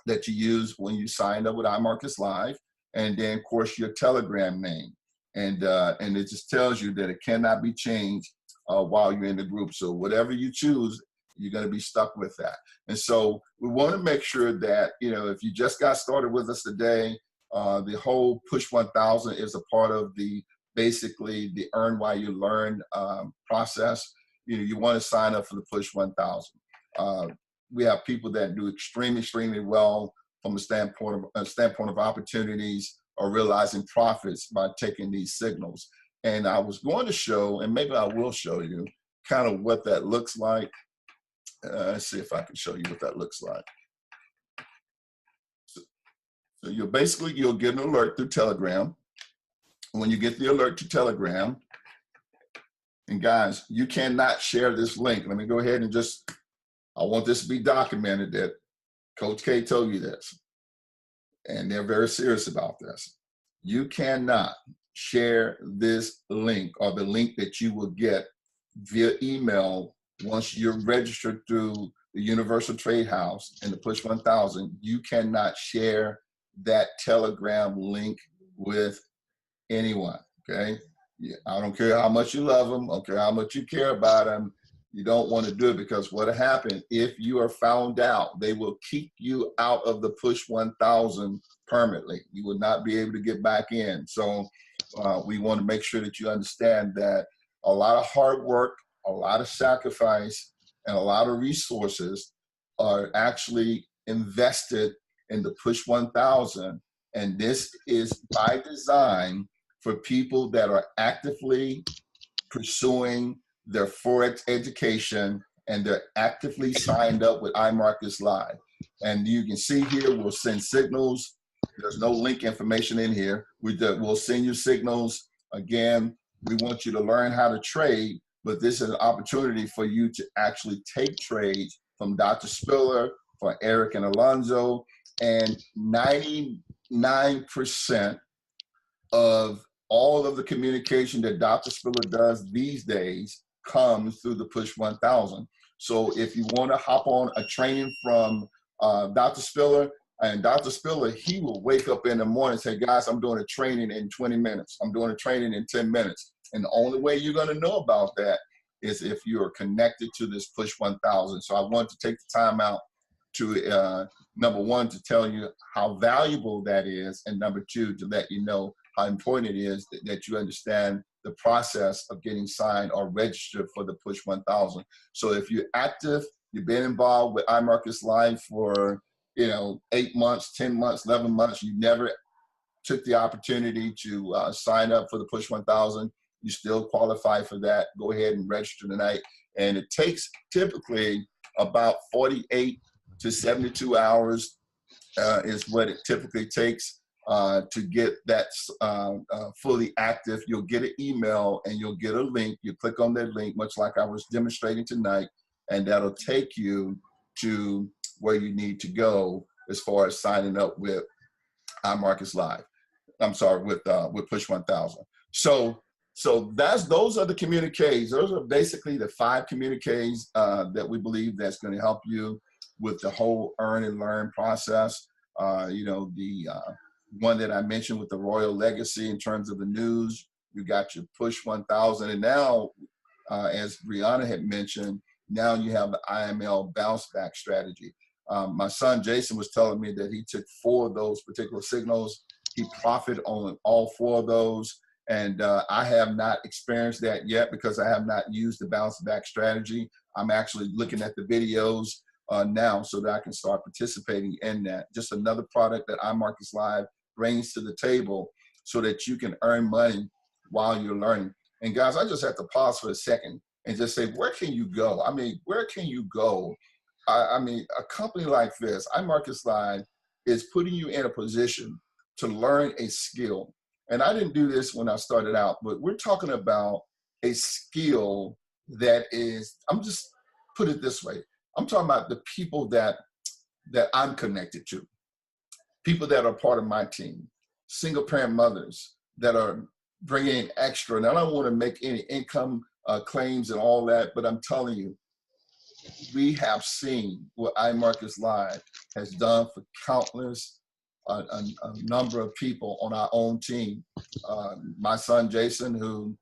that you use when you signed up with iMarkets Live, and then of course your Telegram name. And it just tells you that it cannot be changed while you're in the group. So whatever you choose, you're going to be stuck with that. And so we want to make sure that, you know, if you just got started with us today, the whole Push 1000 is a part of the basically the Earn While You Learn process. You know, you want to sign up for the Push 1000. We have people that do extremely well from a standpoint of opportunities or realizing profits by taking these signals. And I was going to show, and maybe I will show you, kind of what that looks like. Let's see if I can show you what that looks like. So you'll get an alert through Telegram. When you get the alert to Telegram, and guys, you cannot share this link. Let me go ahead and just, I want this to be documented that Coach K told you this, and they're very serious about this. You cannot share this link or the link that you will get via email once you're registered through the Universal Trade House and the Push 1000. You cannot share that Telegram link with anyone, okay? Yeah, I don't care how much you love them, I don't care how much you care about them. You don't want to do it, because what will happen if you are found out, they will kick you out of the Push 1000 permanently. You will not be able to get back in. So we want to make sure that you understand that a lot of hard work, a lot of sacrifice, and a lot of resources are actually invested in the Push 1000. And this is by design for people that are actively pursuing their Forex education, and they're actively signed up with iMarkets Live. And you can see here, we'll send signals. There's no link information in here. We'll send you signals. Again, we want you to learn how to trade, but this is an opportunity for you to actually take trades from Dr. Spiller, for Eric and Alonzo, and 99% of all of the communication that Dr. Spiller does these days comes through the Push 1000. So if you want to hop on a training from Dr. Spiller, and Dr. Spiller, he will wake up in the morning and say, guys, I'm doing a training in 20 minutes. I'm doing a training in 10 minutes. And the only way you're going to know about that is if you are connected to this Push 1000. So I want to take the time out to, number one, to tell you how valuable that is, and number two, to let you know how important it is that you understand the process of getting signed or registered for the Push 1000. So if you're active, you've been involved with iMarkets Live for 8 months, 10 months, 11 months, you never took the opportunity to sign up for the Push 1000, you still qualify for that. Go ahead and register tonight. And it takes typically about 48 to 72 hours is what it typically takes to get that fully active. You'll get an email and you'll get a link. You click on that link, much like I was demonstrating tonight, and that'll take you to where you need to go as far as signing up with iMarkets Live. I'm sorry, with Push 1000. So those are the communiques. Those are basically the 5 communiques that we believe that's going to help you with the whole earn and learn process. The one that I mentioned with the Royal Legacy in terms of the news, you got your Push 1000, and now, as Brianna had mentioned, now you have the IML bounce back strategy. My son Jason was telling me that he took 4 of those particular signals. He profited on all 4 of those. And I have not experienced that yet because I have not used the bounce back strategy. I'm actually looking at the videos now so that I can start participating in that. Just another product that iMarkets Live brings to the table so that you can earn money while you're learning. And guys, I just have to pause for a second and just say, where can you go? I mean, where can you go? I mean, a company like this, iMarkets Live, is putting you in a position to learn a skill. and I didn't do this when I started out, but we're talking about a skill that is, I'm just put it this way. I'm talking about the people that I'm connected to, people that are part of my team, single parent mothers that are bringing in extra. And I don't want to make any income claims and all that, but I'm telling you, we have seen what iMarkets Live has done for countless, a number of people on our own team. My son, Jason, who,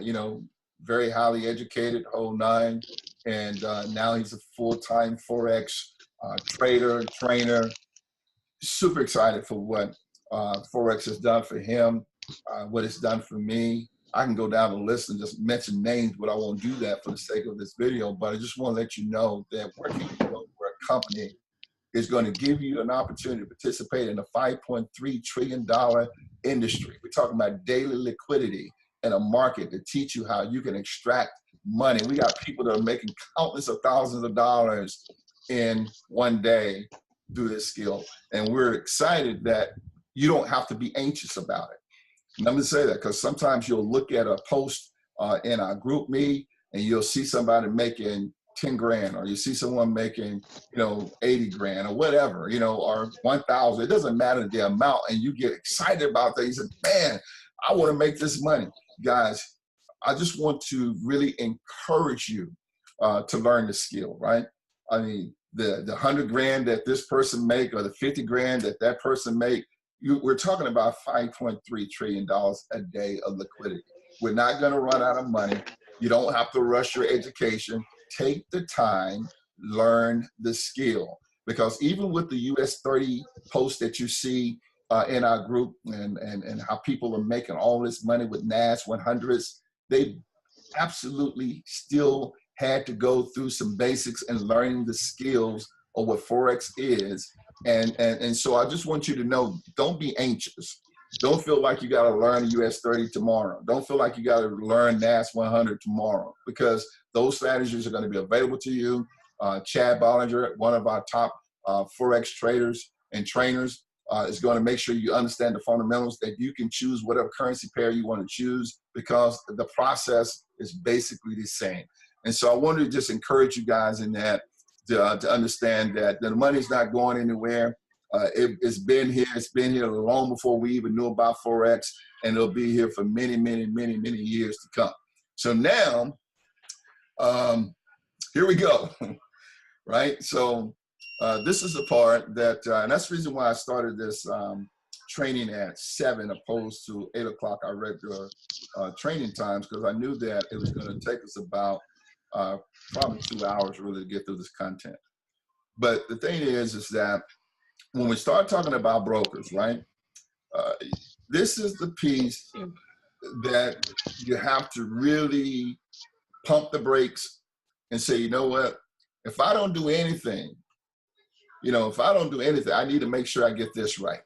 you know, very highly educated, whole nine, and now he's a full-time Forex trader, trainer. Super excited for what Forex has done for him, what it's done for me. I can go down the list and just mention names, but I won't do that for the sake of this video. But I just want to let you know that working for a company is going to give you an opportunity to participate in a $5.3 trillion industry. We're talking about daily liquidity in a market to teach you how you can extract money. We got people that are making countless of thousands of dollars in one day through this skill. And we're excited that you don't have to be anxious about it. And I'm going to say that because sometimes you'll look at a post in our group me and you'll see somebody making 10 grand, or you see someone making, you know, 80 grand or whatever, you know, or 1,000. It doesn't matter the amount, and you get excited about that. You say, man, I want to make this money. Guys, I just want to really encourage you to learn the skill, right? I mean, the 100 grand that this person make, or the 50 grand that person make, we're talking about $5.3 trillion a day of liquidity. We're not going to run out of money. You don't have to rush your education. Take the time, learn the skill. Because even with the US 30 posts that you see in our group, and how people are making all this money with NAS 100s, they absolutely still had to go through some basics and learning the skills of what Forex is. And so I just want you to know, don't be anxious. Don't feel like you got to learn US 30 tomorrow. Don't feel like you got to learn NAS 100 tomorrow, because those strategies are going to be available to you. Chad Bollinger, one of our top Forex traders and trainers, is going to make sure you understand the fundamentals, that you can choose whatever currency pair you want to choose, because the process is basically the same. And so I wanted to just encourage you guys in that, to understand that the money's not going anywhere. It's been here. It's been here long before we even knew about Forex, and it'll be here for many, many, many, many years to come. So now, here we go, right? So this is the part that, and that's the reason why I started this training at 7 opposed to 8 o'clock, our regular training times, because I knew that it was going to take us about probably 2 hours really to get through this content. But the thing is that when we start talking about brokers, right, this is the piece that you have to really pump the brakes and say, you know what, if I don't do anything, you know, if I don't do anything, I need to make sure I get this right.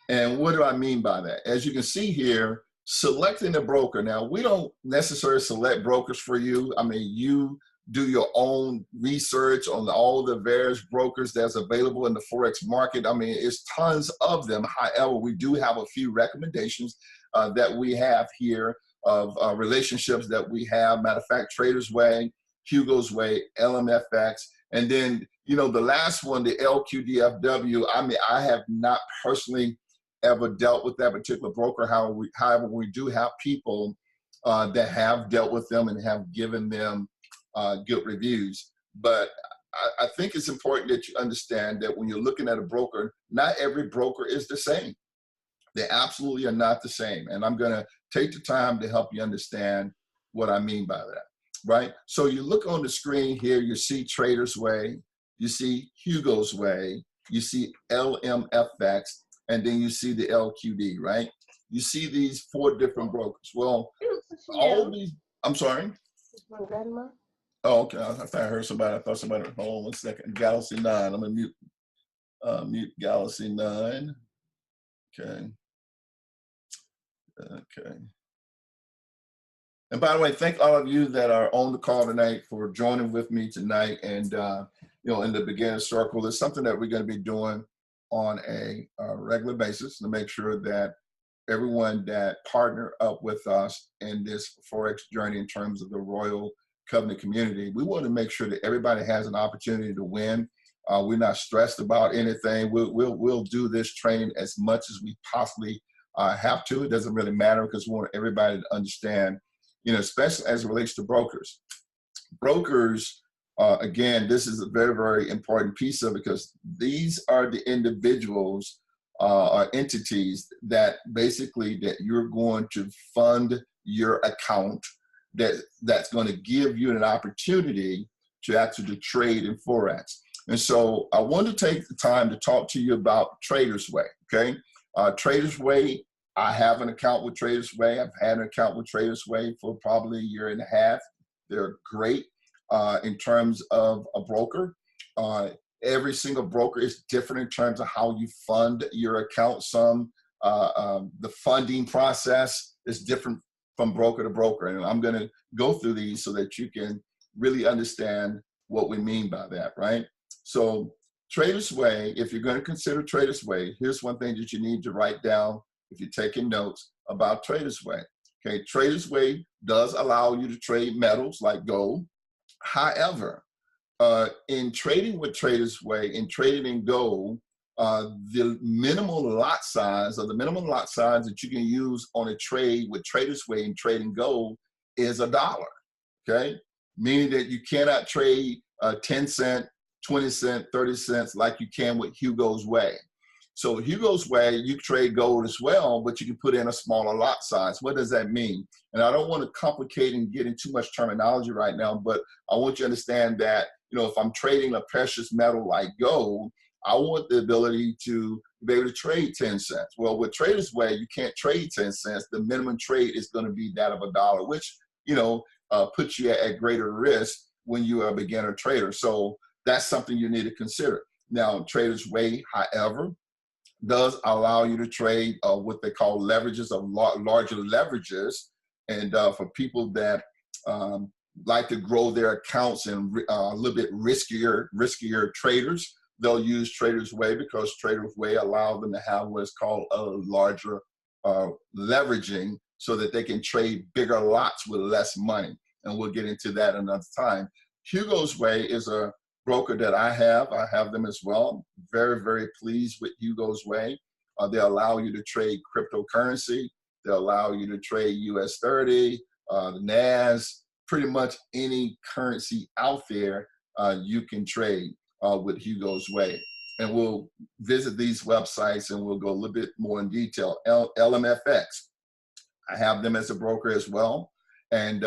And what do I mean by that? As you can see here, selecting a broker. Now, we don't necessarily select brokers for you. I mean, you do your own research on all the various brokers that's available in the Forex market. I mean, it's tons of them. However, we do have a few recommendations that we have here of relationships that we have. Matter of fact, Trader's Way, Hugo's Way, LMFX, and then, you know, the last one, the LQDFW. I mean, I have not personally ever dealt with that particular broker. However, we do have people that have dealt with them and have given them good reviews. But I think it's important that you understand that when you're looking at a broker, not every broker is the same. They absolutely are not the same. And I'm going to take the time to help you understand what I mean by that, right? So you look on the screen here, you see Trader's Way, you see Hugo's Way, you see LMFX, and then you see the LQD, right? You see these 4 different brokers. Well, all these, I'm sorry? Oh, okay. I thought I heard somebody. I thought somebody, hold on 1 second. Galaxy 9. I'm going to mute Galaxy 9. Okay. Okay. And by the way, thank all of you that are on the call tonight for joining with me tonight. And, you know, in the beginner circle, it's something that we're going to be doing on a regular basis to make sure that everyone that partner up with us in this Forex journey in terms of the Royal Covenant community. We want to make sure that everybody has an opportunity to win. We're not stressed about anything. We'll do this training as much as we possibly have to. It doesn't really matter because we want everybody to understand, you know, especially as it relates to brokers. Brokers, again, this is a very, very important piece of it because these are the individuals or entities that basically that you're going to fund your account that's going to give you an opportunity to actually trade in Forex. And so I want to take the time to talk to you about Trader's Way, okay? Trader's Way, I have an account with Trader's Way. I've had an account with Trader's Way for probably a year and a half. They're great in terms of a broker. Every single broker is different in terms of how you fund your account. Some, the funding process is different from broker to broker. And I'm going to go through these so that you can really understand what we mean by that, right? So Trader's Way, if you're going to consider Trader's Way, here's one thing that you need to write down if you're taking notes about Trader's Way. Okay, Trader's Way does allow you to trade metals like gold. However, in trading with Trader's Way, in trading in gold, the minimal lot size or the minimum lot size that you can use on a trade with Trader's Way in trading gold is $1, okay? Meaning that you cannot trade 10 cent, 20 cent, 30 cents like you can with Hugo's Way. So Hugo's Way, you trade gold as well, but you can put in a smaller lot size. What does that mean? And I don't want to complicate and get into too much terminology right now, but I want you to understand that, you know, if I'm trading a precious metal like gold, I want the ability to be able to trade 10 cents. Well, with Trader's Way, you can't trade 10 cents. The minimum trade is going to be that of $1, which, you know, puts you at greater risk when you are a beginner trader. So that's something you need to consider. Now, Trader's Way, however, does allow you to trade what they call leverages of larger leverages. And for people that like to grow their accounts and a little bit riskier traders, they'll use Trader's Way because Trader's Way allows them to have what's called a larger leveraging so that they can trade bigger lots with less money. And we'll get into that another time. Hugo's Way is a broker that I have them as well. Very, very pleased with Hugo's Way. They allow you to trade cryptocurrency. They allow you to trade US 30, the NAS, pretty much any currency out there you can trade with Hugo's Way. And we'll visit these websites and we'll go a little bit more in detail. LMFX, I have them as a broker as well. And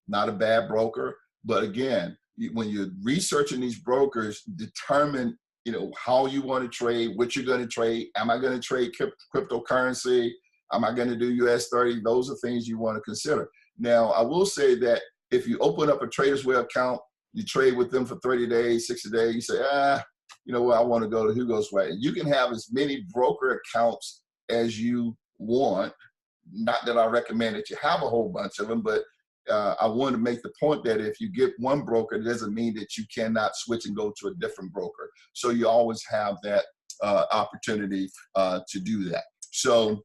not a bad broker, but again, when you're researching these brokers, determine, you know, how you want to trade, what you're going to trade. Am I going to trade cryptocurrency? Am I going to do US 30? Those are things you want to consider. Now, I will say that if you open up a Trader's Way account, you trade with them for 30 days, 60 days, you say, you know what, I want to go to Hugo's Way. You can have as many broker accounts as you want. Not that I recommend that you have a whole bunch of them, but I want to make the point that if you get one broker, it doesn't mean that you cannot switch and go to a different broker. So you always have that opportunity to do that. So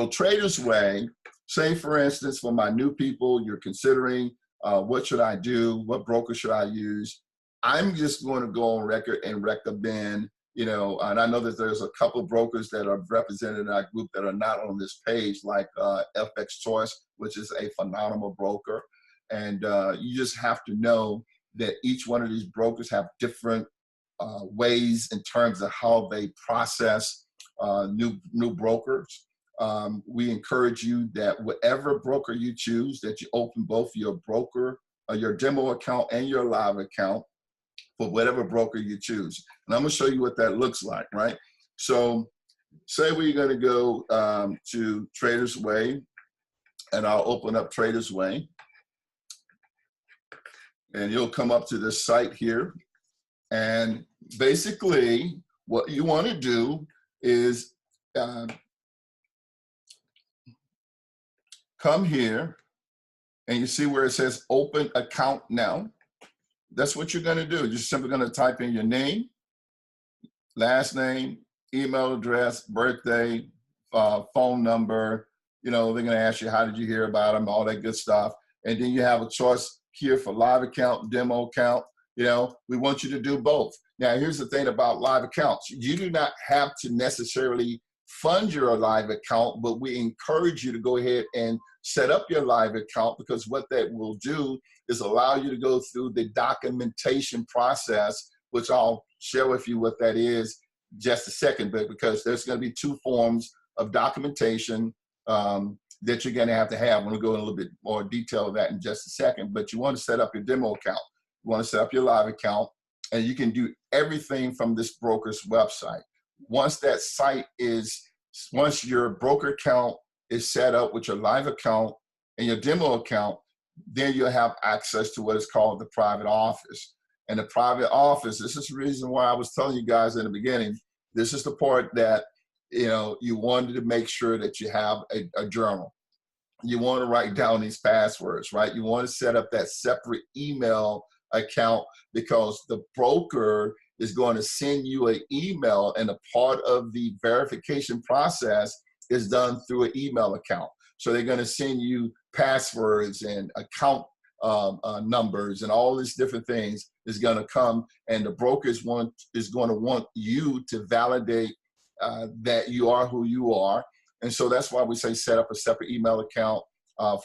Trader's Way, say for instance, for my new people, you're considering what should I do? What broker should I use? I'm just going to go on record and recommend, you know, and I know that there's a couple of brokers that are represented in our group that are not on this page, like FX Choice, which is a phenomenal broker. And you just have to know that each one of these brokers have different ways in terms of how they process new brokers. We encourage you that whatever broker you choose, that you open both your broker, your demo account and your live account for whatever broker you choose. And I'm gonna show you what that looks like, right? So say we're gonna go to Trader's Way, and I'll open up Trader's Way. And you'll come up to this site here. And basically what you wanna do is come here, and you see where it says open account now. That's what you're gonna do. You're simply gonna type in your name, last name, email address, birthday, phone number. You know, they're going to ask you, how did you hear about them, all that good stuff. And then you have a choice here for live account, demo account. You know, we want you to do both. Now, here's the thing about live accounts. You do not have to necessarily fund your live account, but we encourage you to go ahead and set up your live account, because what that will do is allow you to go through the documentation process, which I'll share with you what that is just a second, but because there's going to be two forms of documentation that you're going to have. I'm going to go in a little bit more detail of that in just a second, but you want to set up your demo account. You want to set up your live account, and you can do everything from this broker's website. Once your broker account is set up with your live account and your demo account, then you'll have access to what is called the private office. And the private office, this is the reason why I was telling you guys in the beginning, this is the part that, you know, you wanted to make sure that you have a journal. You want to write down these passwords, right? You want to set up that separate email account, because the broker is going to send you an email, and a part of the verification process is done through an email account. So they're going to send you passwords and account numbers and all these different things is going to come, and the broker is going to want you to validate that you are who you are. And so that's why we say set up a separate email account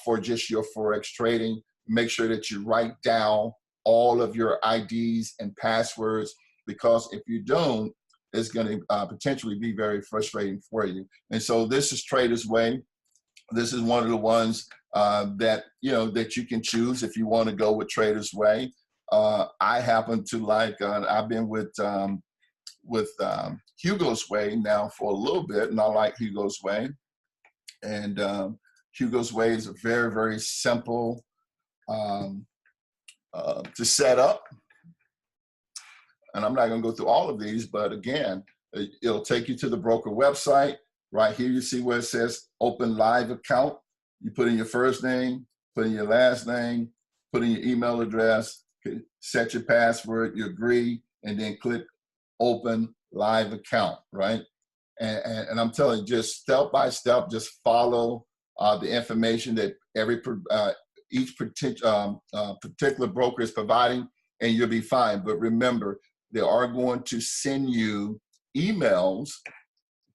for just your Forex trading. Make sure that you write down all of your IDs and passwords, because if you don't, it's going to potentially be very frustrating for you. And so this is Trader's Way. This is one of the ones that you can choose if you want to go with Trader's Way. I happen to like. I've been with Hugo's Way now for a little bit, and I like Hugo's Way. And Hugo's Way is a very, very simple to set up. And I'm not going to go through all of these, but again, it'll take you to the broker website. Right here, you see where it says open live account. You put in your first name, put in your last name, put in your email address, set your password, you agree, and then click open live account, right? And I'm telling you, just step by step, just follow the information that each particular broker is providing, and you'll be fine. But remember, they are going to send you emails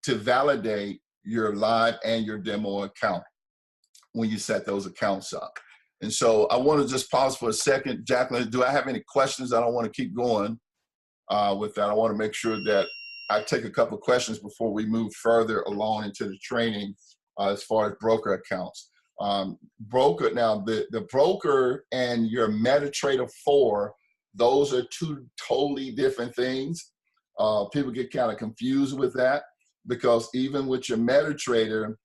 to validate your live and your demo account when you set those accounts up. And so I want to just pause for a second. Jacqueline, do I have any questions? I don't want to keep going with that. I want to make sure that I take a couple of questions before we move further along into the training as far as broker accounts. Broker, now the broker and your MetaTrader 4, those are two totally different things. People get kind of confused with that, because even with your MetaTrader,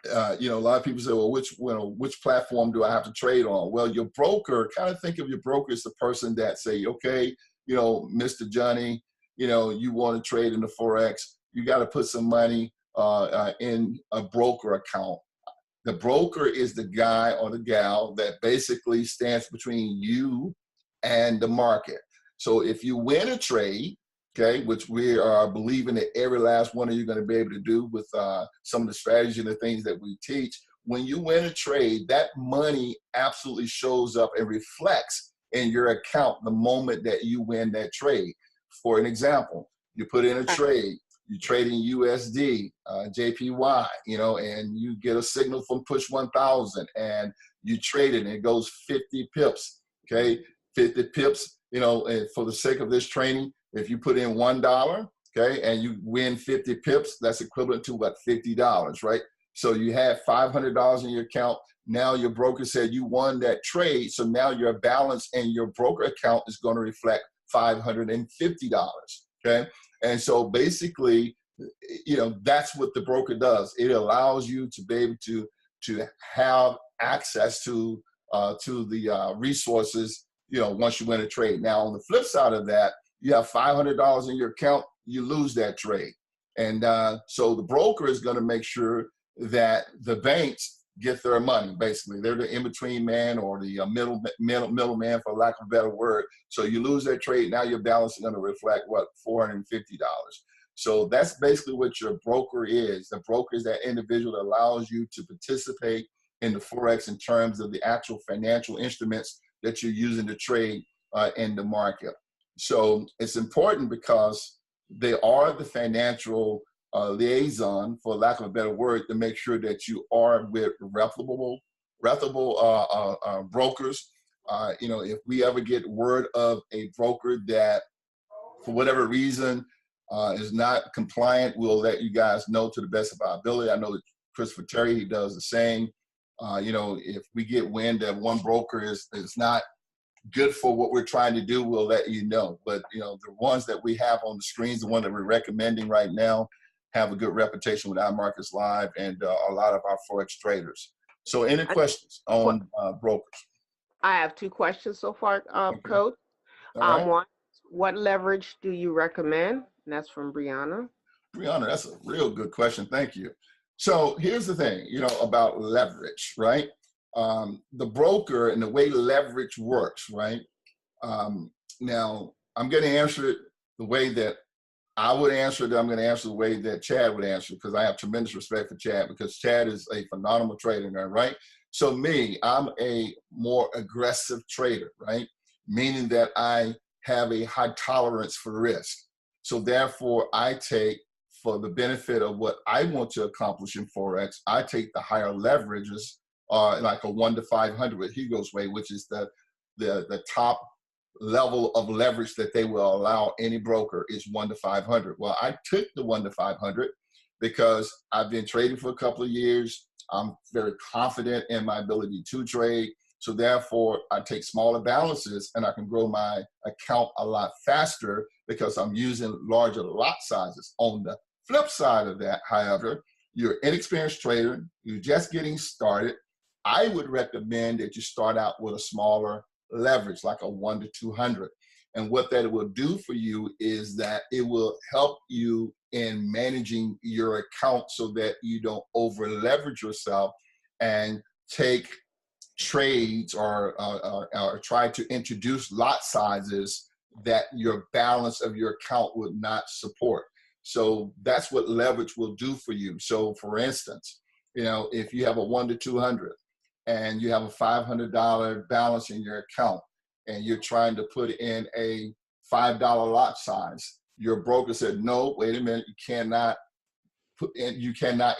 a lot of people say, well, which platform do I have to trade on? Well, your broker, kind of think of your broker as the person that say, okay, Mr. Johnny, you want to trade in the Forex, you got to put some money in a broker account. The broker is the guy or the gal that basically stands between you and the market. So if you win a trade, okay, which we are believing that every last one of you are going to be able to do with some of the strategy and the things that we teach, when you win a trade, that money absolutely shows up and reflects in your account the moment that you win that trade. For an example, you put in a trade, you trade in USD, JPY, and you get a signal from push 1000 and you trade it and it goes 50 pips, okay? 50 pips, and for the sake of this training, if you put in $1, okay, and you win 50 pips, that's equivalent to what, $50, right? So you had $500 in your account. Now your broker said you won that trade. So now your balance in your broker account is going to reflect $550, okay? And so basically, that's what the broker does. It allows you to be able to have access to the resources, once you win a trade. Now, on the flip side of that, you have $500 in your account, you lose that trade. And so the broker is going to make sure that the banks get their money, basically. They're the in-between man, or the middleman, for lack of a better word. So you lose that trade, now your balance is going to reflect, what, $450. So that's basically what your broker is. The broker is that individual that allows you to participate in the Forex in terms of the actual financial instruments that you're using to trade in the market. So it's important because they are the financial liaison, for lack of a better word, to make sure that you are with reputable brokers. You know, if we ever get word of a broker that, for whatever reason, is not compliant, we'll let you guys know to the best of our ability. I know that Christopher Terry, he does the same. You know, if we get wind that one broker is not good for what we're trying to do, we'll let you know. But, you know, the ones that we have on the screens, the one that we're recommending right now, have a good reputation with iMarkets Live and a lot of our Forex traders. So any questions on brokers? I have two questions so far, Okay. Coach. All right. One, what leverage do you recommend? And that's from Brianna. Brianna, that's a real good question. Thank you. So here's the thing, you know, about leverage, right? The broker and the way leverage works, right? Now, I'm going to answer it the way that I would answer it. I'm going to answer the way that Chad would answer it, because I have tremendous respect for Chad, because Chad is a phenomenal trader, right? So me, I'm a more aggressive trader, right? Meaning that I have a high tolerance for risk. So therefore, I take, for the benefit of what I want to accomplish in Forex, I take the higher leverages, like a 1 to 500 with Hugo's way, which is the top level of leverage that they will allow any broker is 1 to 500. Well, I took the 1 to 500 because I've been trading for a couple of years. I'm very confident in my ability to trade. So therefore, I take smaller balances and I can grow my account a lot faster because I'm using larger lot sizes. On the flip side of that, however, you're an inexperienced trader, you're just getting started, I would recommend that you start out with a smaller leverage, like a 1 to 200. And what that will do for you is that it will help you in managing your account so that you don't over leverage yourself and take trades or try to introduce lot sizes that your balance of your account would not support. So that's what leverage will do for you. So for instance, you know, if you have a 1 to 200 and you have a $500 balance in your account and you're trying to put in a $5 lot size, your broker said, no, wait a minute, you cannot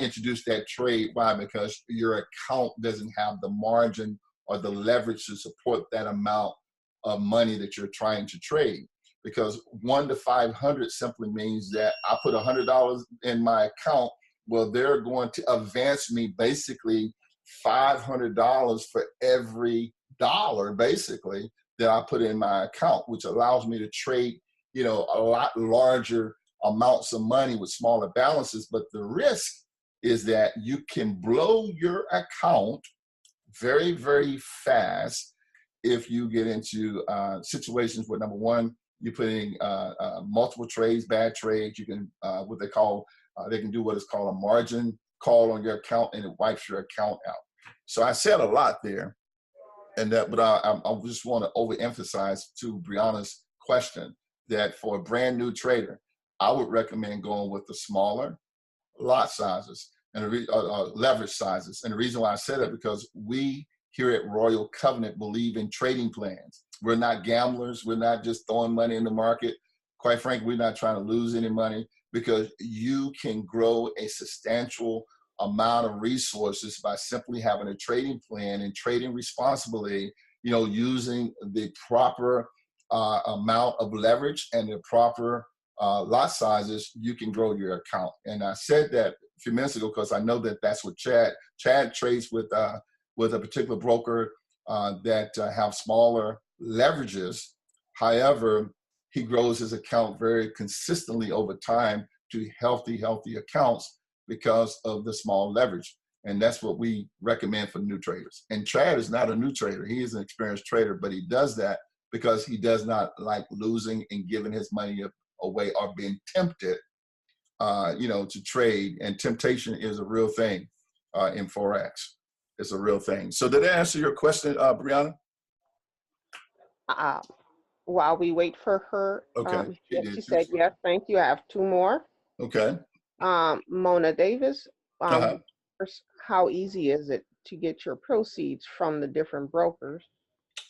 introduce that trade. Why? Because your account doesn't have the margin or the leverage to support that amount of money that you're trying to trade. Because 1 to 500 simply means that I put $100 in my account. Well, they're going to advance me basically $500 for every dollar, basically, that I put in my account, which allows me to trade, you know, a lot larger amounts of money with smaller balances. But the risk is that you can blow your account very, very fast if you get into situations where, number one, you're putting multiple trades, bad trades. You can, what they call, they can do what is called a margin call on your account, and it wipes your account out. So I said a lot there, and that, but I just want to overemphasize to Brianna's question that for a brand new trader, I would recommend going with the smaller lot sizes and leverage sizes. And the reason why I said it, because we here at Royal Covenant believe in trading plans. We're not gamblers. We're not just throwing money in the market. Quite frankly, we're not trying to lose any money, because you can grow a substantial amount of resources by simply having a trading plan and trading responsibly, you know, using the proper amount of leverage and the proper lot sizes. You can grow your account. And I said that a few minutes ago because I know that that's what Chad trades with a particular broker that have smaller leverages. However, he grows his account very consistently over time to healthy accounts because of the small leverage. And that's what we recommend for new traders. And Chad is not a new trader. He is an experienced trader, but he does that because he does not like losing and giving his money away or being tempted, you know, to trade. And temptation is a real thing in Forex. It's a real thing. So did I answer your question, Brianna? While we wait for her, Okay. she said yes, thank you. I have two more. Okay. Mona Davis, Uh-huh. first, how easy is it to get your proceeds from the different brokers?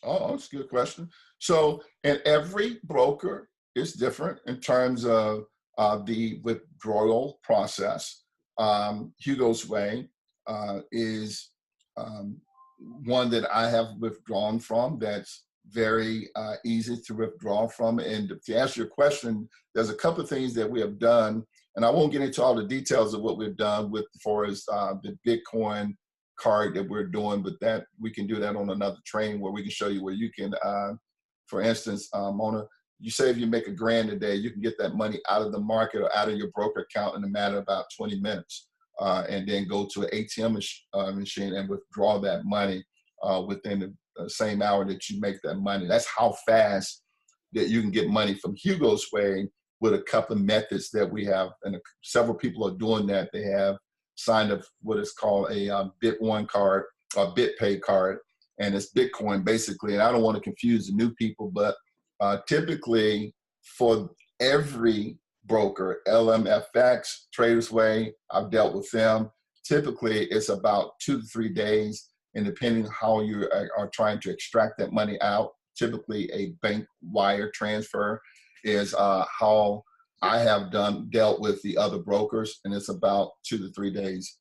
Oh, that's a good question. So, and every broker is different in terms of the withdrawal process. Hugo's Way is um, one that I have withdrawn from. That's very easy to withdraw from. And to answer your question, there's a couple of things that we have done, and I won't get into all the details of what we've done with for as the Bitcoin card that we're doing, but that we can do that on another training where we can show you where you can, for instance, Mona, you say if you make $1,000 a day, you can get that money out of the market or out of your broker account in a matter of about 20 minutes, and then go to an ATM machine and withdraw that money within the same hour that you make that money. That's how fast that you can get money from Hugo's Way with a couple of methods that we have, and several people are doing that. They have signed up what is called a Bit1 card or BitPay card, and it's Bitcoin basically. And I don't want to confuse the new people, but typically for every broker, LMFX, Traders Way, I've dealt with them. Typically, it's about 2 to 3 days, and depending on how you are trying to extract that money out, typically a bank wire transfer is how I have dealt with the other brokers, and it's about 2 to 3 days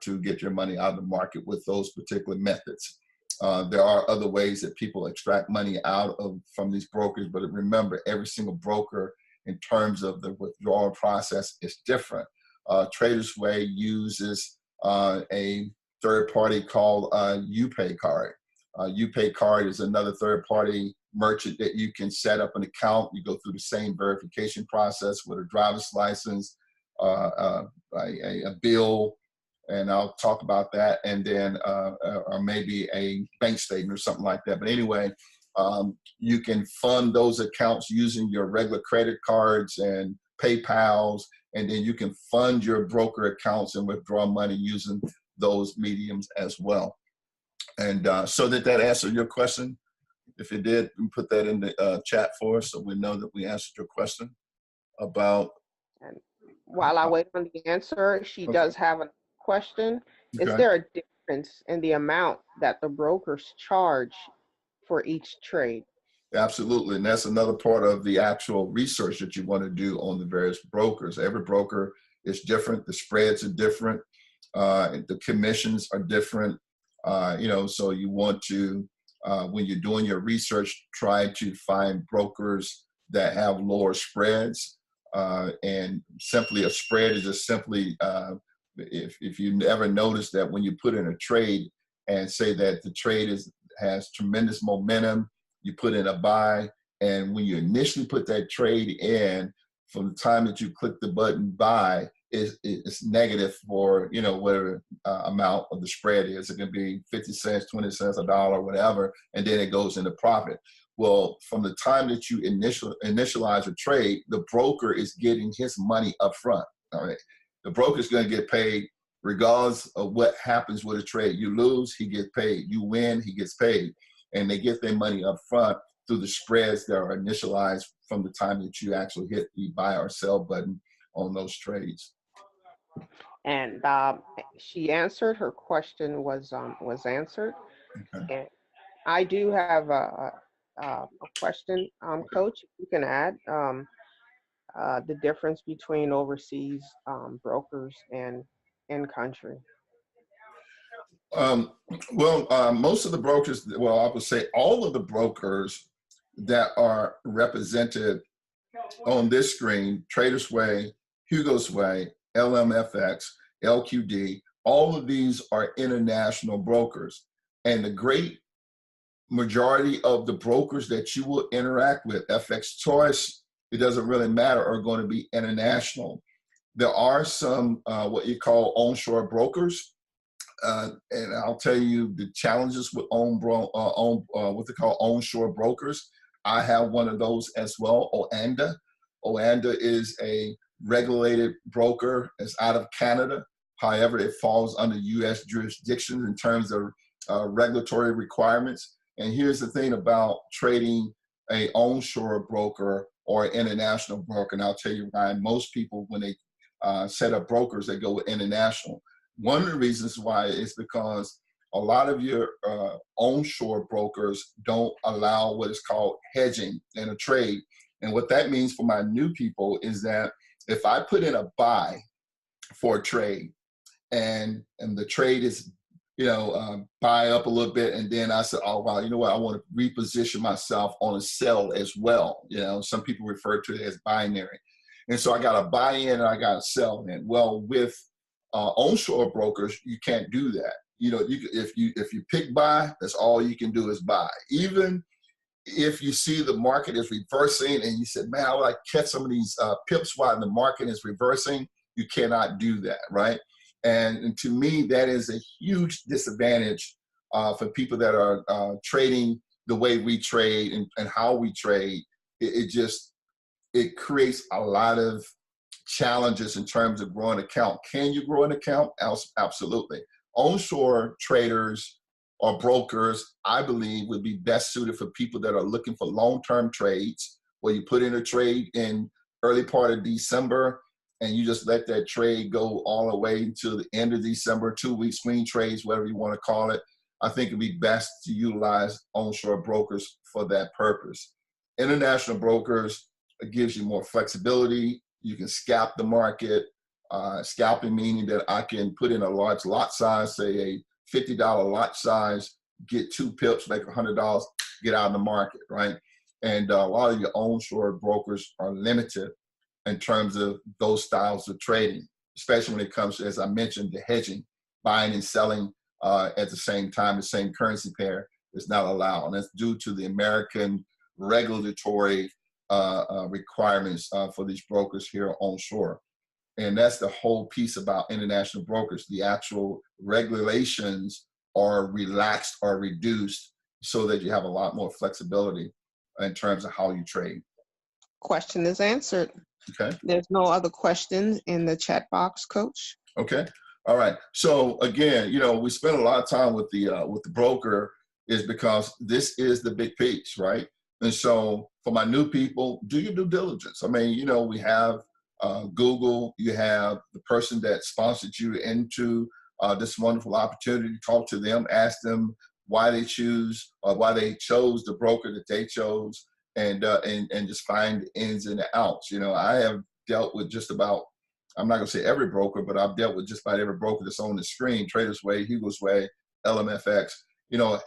to get your money out of the market with those particular methods. There are other ways that people extract money out of from these brokers, but remember, every single broker in terms of the withdrawal process is different. Traders Way uses a third party called UPay card. UPay card is another third party merchant that you can set up an account. You go through the same verification process with a driver's license, a bill, and I'll talk about that, and then or maybe a bank statement or something like that. But anyway, you can fund those accounts using your regular credit cards and PayPals, and then you can fund your broker accounts and withdraw money using those mediums as well. And so that answered your question. If it did, put that in the chat for us so we know that we answered your question about. And while I wait on the answer, she does have a question. Is there a difference in the amount that the brokers charge for each trade? Absolutely, and that's another part of the actual research that you want to do on the various brokers. Every broker is different. The spreads are different. The commissions are different. So you want to, when you're doing your research, try to find brokers that have lower spreads. And simply a spread is just simply, if you ever notice that when you put in a trade and say that the trade has tremendous momentum, you put in a buy, and when you initially put that trade in, from the time that you click the button buy, it's negative for whatever amount of the spread is. It can be 50 cents, 20 cents, $1, whatever, and then it goes into profit. Well, from the time that you initialize a trade, the broker is getting his money up front. All right, the broker is going to get paid regardless of what happens with a trade. You lose, he gets paid. You win, he gets paid, and they get their money up front through the spreads that are initialized from the time that you actually hit the buy or sell button on those trades. And she answered, her question was answered. Okay. And I do have a question, Coach. You can add the difference between overseas brokers and in country. Most of the brokers, well, I would say all of the brokers that are represented on this screen, Traders Way, Hugo's Way, LMFX, LQD, all of these are international brokers. And the great majority of the brokers that you will interact with, FX Choice, it doesn't really matter, are going to be international. There are some what you call onshore brokers. And I'll tell you the challenges with what they call onshore brokers. I have one of those as well, Oanda. Oanda is a regulated broker. It's out of Canada. However, it falls under U.S. jurisdiction in terms of regulatory requirements. And here's the thing about trading a onshore broker or international broker, and I'll tell you why. Most people, when they set up brokers that go with international. One of the reasons why is because a lot of your onshore brokers don't allow what is called hedging in a trade. And what that means for my new people is that if I put in a buy for a trade and the trade is, buy up a little bit, and then I said, oh, wow, you know what, I want to reposition myself on a sell as well. Some people refer to it as binary. And so I got to buy in and I got to sell in. Well, with onshore brokers, you can't do that. If you pick buy, that's all you can do is buy. Even if you see the market is reversing and you said, man, I would like to catch some of these pips while the market is reversing, you cannot do that, right? And to me, that is a huge disadvantage for people that are trading the way we trade and how we trade. It creates a lot of challenges in terms of growing an account. Can you grow an account? Absolutely. Onshore traders or brokers, I believe, would be best suited for people that are looking for long-term trades, where you put in a trade in early part of December and you just let that trade go all the way until the end of December, 2-week swing trades, whatever you want to call it. I think it'd be best to utilize onshore brokers for that purpose. International brokers, it gives you more flexibility. You can scalp the market. Scalping meaning that I can put in a large lot size, say a $50 lot size, get 2 pips, make $100, get out of the market, right? And a lot of your onshore brokers are limited in terms of those styles of trading, especially when it comes to, as I mentioned, the hedging, buying and selling at the same time, the same currency pair is not allowed. And that's due to the American regulatory requirements for these brokers here onshore. And that's the whole piece about international brokers. The actual regulations are relaxed or reduced so that you have a lot more flexibility in terms of how you trade. Question is answered. Okay. There's no other questions in the chat box, Coach. Okay. All right. So again, we spend a lot of time with the broker is because this is the big piece, right? And so for my new people, do your due diligence. I mean, we have Google, you have the person that sponsored you into this wonderful opportunity. Talk to them, ask them why they chose the broker that they chose, and just find the ins and the outs. I have dealt with just about, I'm not gonna say every broker, but I've dealt with just about every broker that's on the screen: Traders Way, Hugo's Way, LMFX.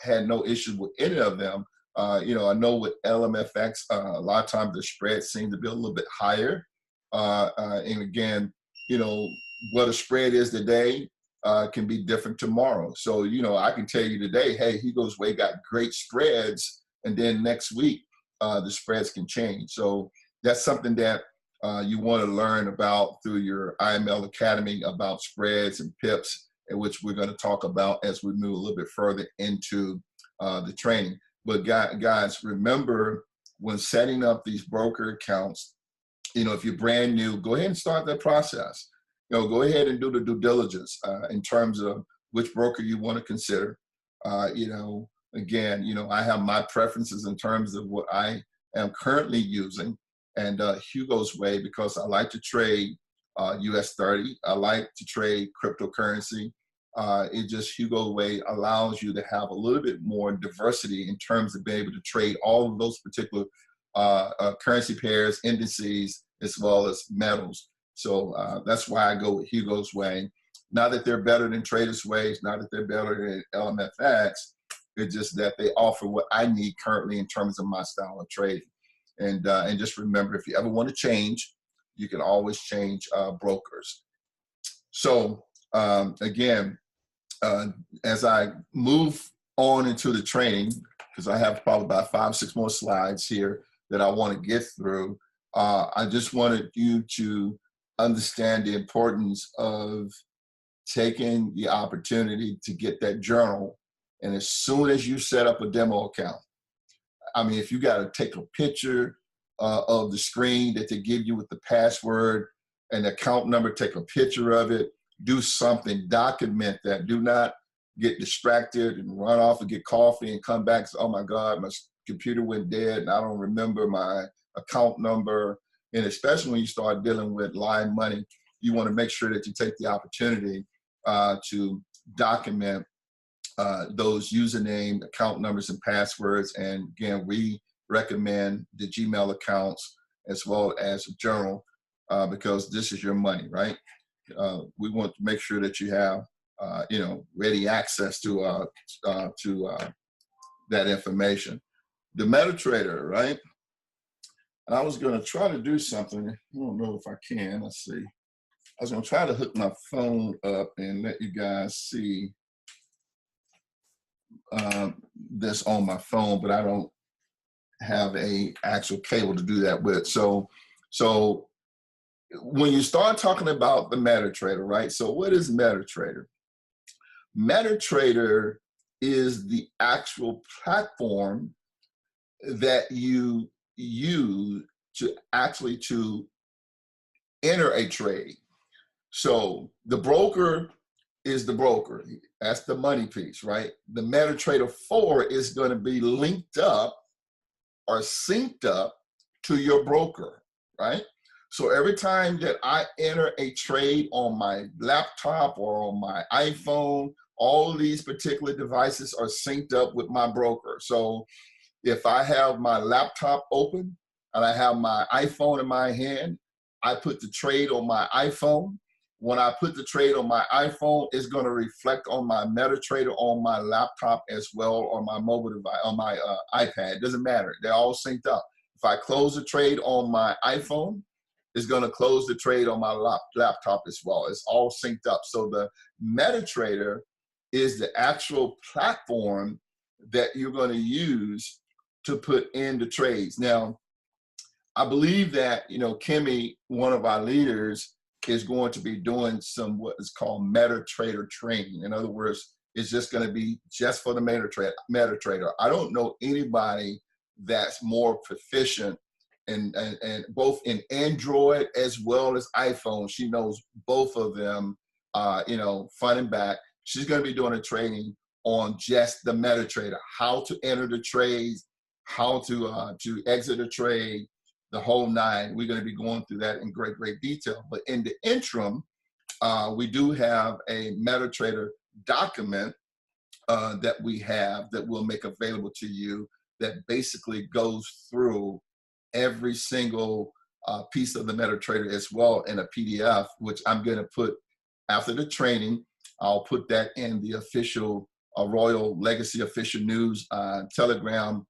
Had no issues with any of them. I know with LMFX, a lot of times the spread seems to be a little bit higher. And again, what a spread is today can be different tomorrow. So, I can tell you today, hey, Hugo's Way got great spreads, and then next week, the spreads can change. So that's something that you want to learn about through your IML Academy, about spreads and pips, in which we're going to talk about as we move a little bit further into the training. But guys, remember, when setting up these broker accounts, if you're brand new, go ahead and start that process. Go ahead and do the due diligence in terms of which broker you want to consider. Again, I have my preferences in terms of what I am currently using, and Hugo's Way, because I like to trade US 30. I like to trade cryptocurrency. Hugo's Way allows you to have a little bit more diversity in terms of being able to trade all of those particular currency pairs, indices, as well as metals. So that's why I go with Hugo's Way. Not that they're better than Traders Ways, not that they're better than LMFX. It's just that they offer what I need currently in terms of my style of trading. And just remember, if you ever want to change, you can always change brokers. So again, as I move on into the training, because I have probably about 5 or 6 more slides here that I want to get through, I just wanted you to understand the importance of taking the opportunity to get that journal. And as soon as you set up a demo account, I mean, if you got to take a picture of the screen that they give you with the password and the account number, take a picture of it, do something, document that. Do not get distracted and run off and get coffee and come back and say, oh my God, my computer went dead and I don't remember my account number. And especially when you start dealing with live money, you want to make sure that you take the opportunity to document those username, account numbers, and passwords. And again, we recommend the Gmail accounts as well as a journal because this is your money, right? We want to make sure that you have, ready access to that information. The MetaTrader, right? And I was going to try to do something. I don't know if I can. Let's see. I was going to try to hook my phone up and let you guys see this on my phone, but I don't have a actual cable to do that with. So when you start talking about the MetaTrader, right? So what is MetaTrader? MetaTrader is the actual platform that you use to actually to enter a trade. So the broker is the broker. That's the money piece, right? The MetaTrader 4 is going to be linked up or synced up to your broker, right? So every time that I enter a trade on my laptop or on my iPhone, all of these particular devices are synced up with my broker. So if I have my laptop open and I have my iPhone in my hand, I put the trade on my iPhone. When I put the trade on my iPhone, it's going to reflect on my MetaTrader on my laptop as well, or my mobile device, on my iPad. It doesn't matter. They're all synced up. If I close the trade on my iPhone, it's going to close the trade on my laptop as well. It's all synced up. So the MetaTrader is the actual platform that you're going to use to put in the trades. Now, I believe that, Kimmy, one of our leaders, is going to be doing some what is called MetaTrader training. In other words, it's just going to be just for the MetaTrader. I don't know anybody that's more proficient and both in Android as well as iPhone. She knows both of them, front and back. She's going to be doing a training on just the MetaTrader, how to enter the trades, how to exit a trade, the whole nine. We're going to be going through that in great detail. But in the interim, we do have a MetaTrader document that we have that we'll make available to you that basically goes through every single piece of the MetaTrader as well in a PDF, which I'm going to put after the training. I'll put that in the official Royal Legacy official news Telegram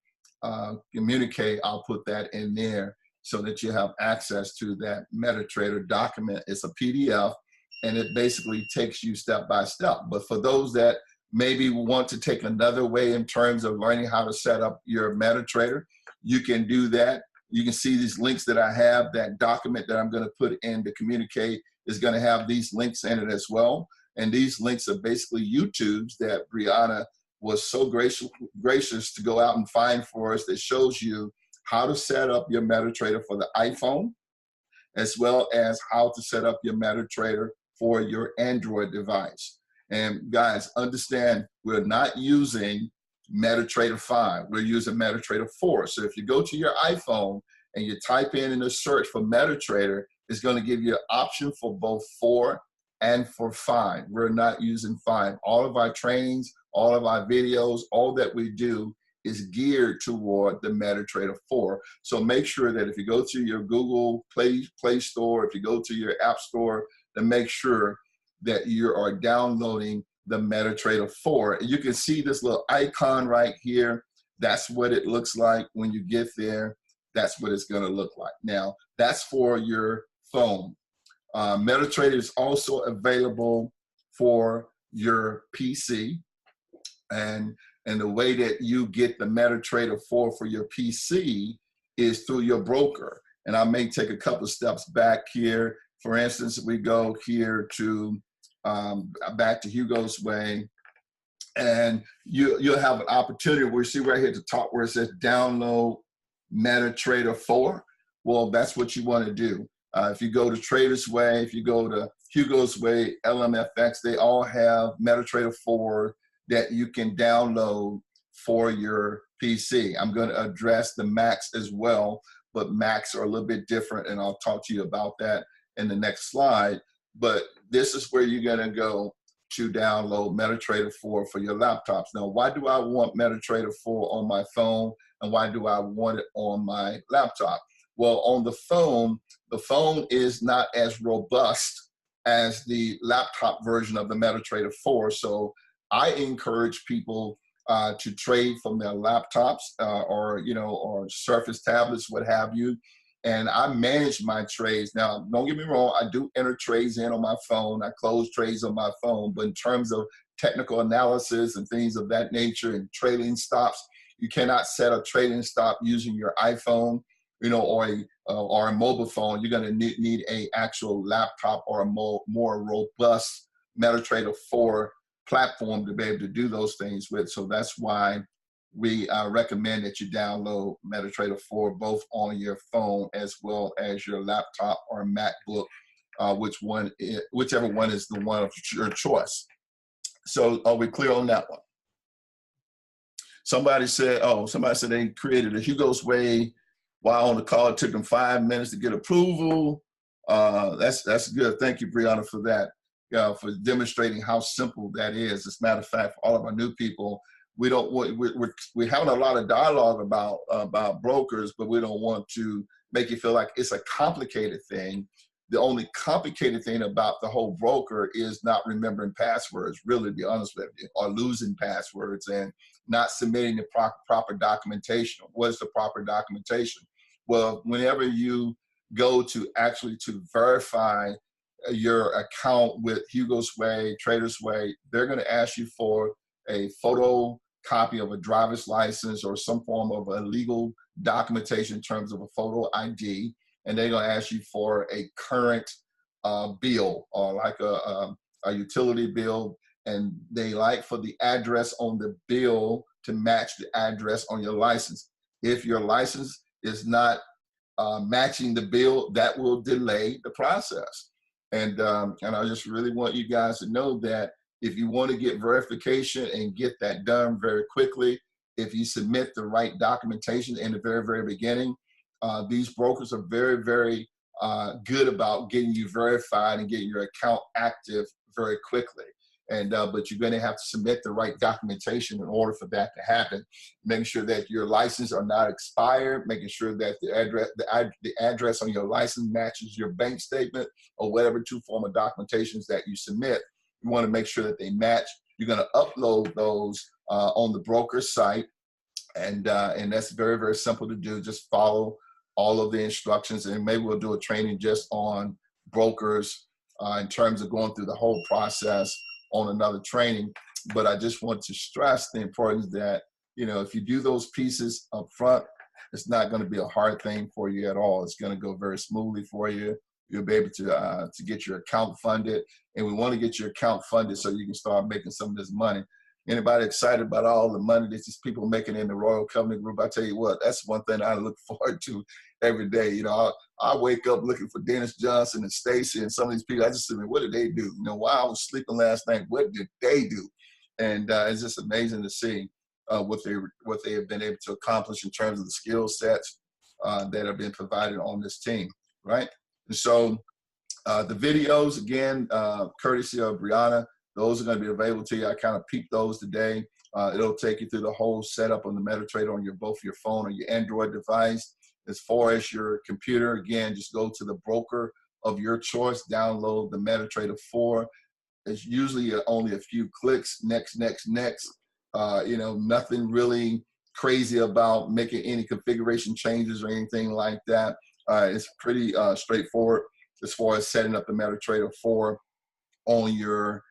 communique. I'll put that in there so that you have access to that MetaTrader document. It's a PDF, and it basically takes you step by step. But for those that maybe want to take another way in terms of learning how to set up your MetaTrader, you can do that. You can see these links that I have. That document that I'm going to put in the communique is going to have these links in it as well. And these links are basically YouTubes that Brianna was so gracious to go out and find for us, that shows you how to set up your MetaTrader for the iPhone, as well as how to set up your MetaTrader for your Android device. And guys, understand, we're not using MetaTrader 5. We're using MetaTrader 4. So if you go to your iPhone and you type in the search for MetaTrader, it's going to give you an option for both 4 and for 5. We're not using 5. All of our trainings, all of our videos, all that we do is geared toward the MetaTrader 4. So make sure that if you go to your Google Play Store, if you go to your App Store, then make sure that you are downloading the MetaTrader 4. And you can see this little icon right here. That's what it looks like when you get there. That's what it's going to look like. Now, that's for your phone. MetaTrader is also available for your PC. And the way that you get the MetaTrader 4 for your PC is through your broker. And I may take a couple of steps back here. For instance, we go here to back to Hugo's Way, and you'll have an opportunity where you see right here at the top where it says download MetaTrader 4. Well, that's what you want to do. If you go to Trader's Way, if you go to Hugo's Way, LMFX, they all have MetaTrader 4 that you can download for your PC. I'm going to address the Macs as well, but Macs are a little bit different, and I'll talk to you about that in the next slide. but this is where you're going to go to download MetaTrader 4 for your laptops. Now, why do I want MetaTrader 4 on my phone, and why do I want it on my laptop? Well, on the phone is not as robust as the laptop version of the MetaTrader 4. So I encourage people to trade from their laptops or Surface tablets, what have you. And I manage my trades. Now, don't get me wrong, I do enter trades in on my phone. I close trades on my phone. But in terms of technical analysis and things of that nature and trading stops, you cannot set a trading stop using your iPhone, or a mobile phone. You're going to need a actual laptop or a more robust MetaTrader 4 platform to be able to do those things with. So that's why we recommend that you download MetaTrader 4 both on your phone as well as your laptop or MacBook, whichever one is the one of your choice. So are we clear on that one? Somebody said they created a Hugo's Way while on the call. It took them 5 minutes to get approval. That's good. Thank you, Brianna, for that, for demonstrating how simple that is. As a matter of fact, for all of our new people, we're having a lot of dialogue about brokers, but we don't want to make you feel like it's a complicated thing. The only complicated thing about the whole broker is not remembering passwords, really, to be honest with you, or losing passwords and not submitting the proper documentation. What is the proper documentation? Well, whenever you go to verify your account with Hugo's Way, Trader's Way, they're going to ask you for a photo copy of a driver's license or some form of a legal documentation in terms of a photo ID, and they're going to ask you for a current bill or like a utility bill, and they like for the address on the bill to match the address on your license. If your license is not matching the bill, that will delay the process. And I just really want you guys to know that if you want to get verification and get that done very quickly, if you submit the right documentation in the very, very beginning, these brokers are very, very good about getting you verified and getting your account active very quickly. And but you're going to have to submit the right documentation in order for that to happen. Making sure that your license are not expired, making sure that the address on your license matches your bank statement or whatever two form of documentations that you submit. You want to make sure that they match. You're going to upload those on the broker's site, and that's very, very simple to do. Just follow all of the instructions, and maybe we'll do a training just on brokers in terms of going through the whole process on another training. But I just want to stress the importance that, if you do those pieces up front, it's not going to be a hard thing for you at all. It's going to go very smoothly for you. You'll be able to get your account funded, and we want to get your account funded so you can start making some of this money. Anybody excited about all the money that these people making in the Royal Covenant Group? I tell you what, that's one thing I look forward to every day. I wake up looking for Dennis Johnson and Stacy and some of these people. I just say, what did they do? While I was sleeping last night, what did they do? And it's just amazing to see what they have been able to accomplish in terms of the skill sets that have been provided on this team, right? And so the videos, again, courtesy of Brianna, those are going to be available to you. I kind of peeped those today. It'll take you through the whole setup on the MetaTrader on both your phone or your Android device. As far as your computer, again, just go to the broker of your choice, download the MetaTrader 4. It's usually only a few clicks, next. Nothing really crazy about making any configuration changes or anything like that. It's pretty straightforward as far as setting up the MetaTrader 4 on your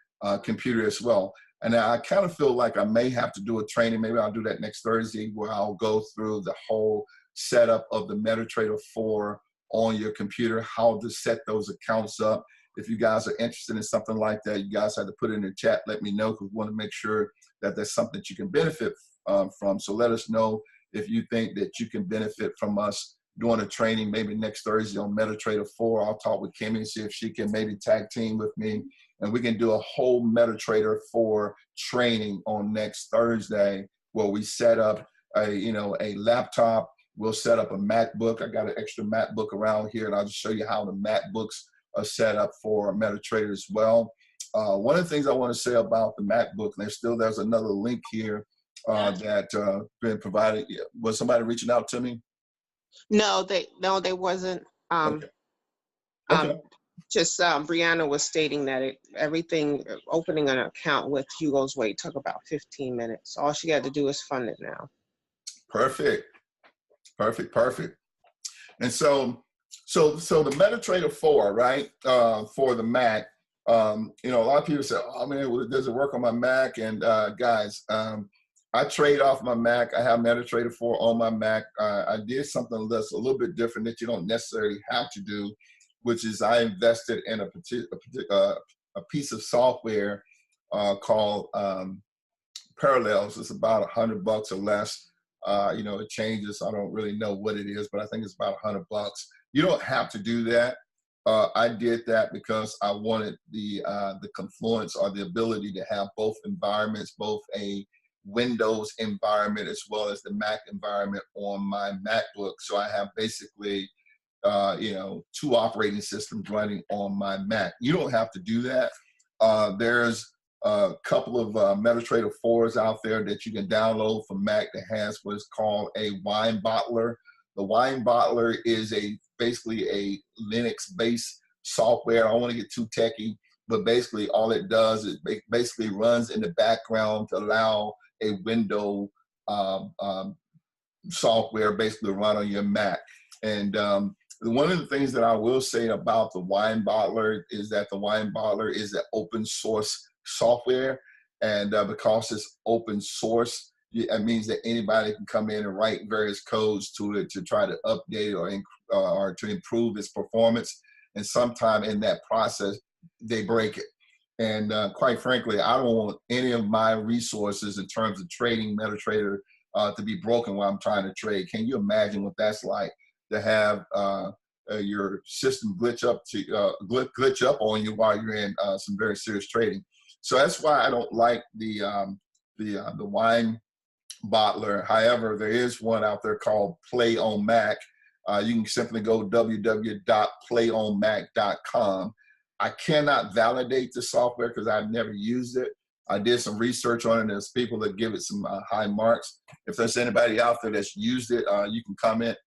computer as well. And I kind of feel like I may have to do a training. Maybe I'll do that next Thursday, where I'll go through the whole setup of the MetaTrader 4 on your computer, how to set those accounts up. If you guys are interested in something like that, you guys have to put it in the chat. Let me know, because we want to make sure that that's something that you can benefit from. So let us know if you think that you can benefit from us doing a training maybe next Thursday on MetaTrader 4. I'll talk with Kimmy and see if she can maybe tag team with me, and we can do a whole MetaTrader 4 training on next Thursday, where we set up a laptop. We'll set up a MacBook. I got an extra MacBook around here, and I'll just show you how the MacBooks setup for MetaTrader as well. One of the things I want to say about the MacBook, and there's another link here that been provided. Was somebody reaching out to me? No, they wasn't. Okay. Okay. Just Brianna was stating that everything, opening an account with Hugo's Way took about 15 minutes. All she had to do is fund it now. Perfect. Perfect. Perfect. And so the MetaTrader 4, right, for the Mac, you know, a lot of people say, oh man, does it work on my Mac? And guys, I trade off my Mac. I have MetaTrader 4 on my Mac. I did something that's a little bit different that you don't necessarily have to do, which is I invested in a piece of software called Parallels. It's about $100 or less. You know, it changes. I don't really know what it is, but I think it's about $100. You don't have to do that. I did that because I wanted the confluence or the ability to have both environments, both a Windows environment as well as the Mac environment on my MacBook. So I have basically, you know, 2 operating systems running on my Mac. You don't have to do that. There's a couple of MetaTrader 4s out there that you can download from Mac that has what is called a wine bottler. The wine bottler is basically a Linux-based software. I don't want to get too techy, but basically all it does is basically runs in the background to allow a window software basically to run on your Mac. And one of the things that I will say about the wine bottler is that the wine bottler is an open source software, and because it's open source, it means that anybody can come in and write various codes to it to try to update or to improve its performance. And sometime in that process, they break it. And quite frankly, I don't want any of my resources in terms of trading MetaTrader to be broken while I'm trying to trade. Can you imagine what that's like to have your system glitch up on you while you're in some very serious trading? So that's why I don't like the wine bottler. However, there is one out there called Play on Mac. You can simply go www.playonmac.com. I cannot validate the software because I've never used it. I did some research on it. There's people that give it some high marks. If there's anybody out there that's used it, you can comment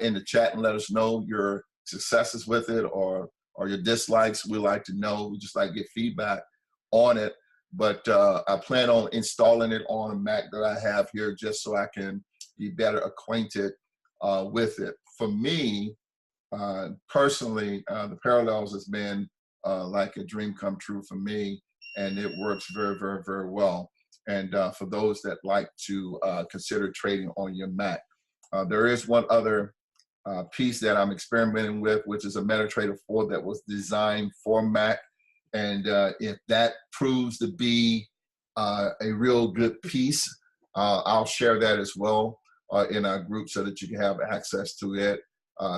in the chat and let us know your successes with it or your dislikes. We like to know. We just like to get feedback on it. But I plan on installing it on a Mac that I have here just so I can be better acquainted with it. For me, personally, the Parallels has been like a dream come true for me, and it works very, very, very well. And for those that like to consider trading on your Mac, there is one other piece that I'm experimenting with, which is a MetaTrader 4 that was designed for Mac. And if that proves to be a real good piece, I'll share that as well in our group so that you can have access to it.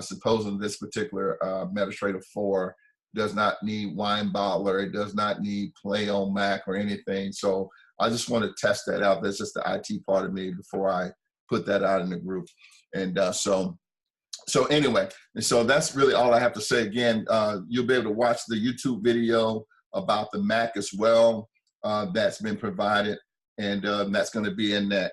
Supposing this particular MetaTrader 4 does not need wine bottler, it does not need Play on Mac or anything. So I just want to test that out. That's just the IT part of me before I put that out in the group. And so anyway, and so that's really all I have to say. Again, you'll be able to watch the YouTube video about the Mac as well that's been provided. And that's going to be in that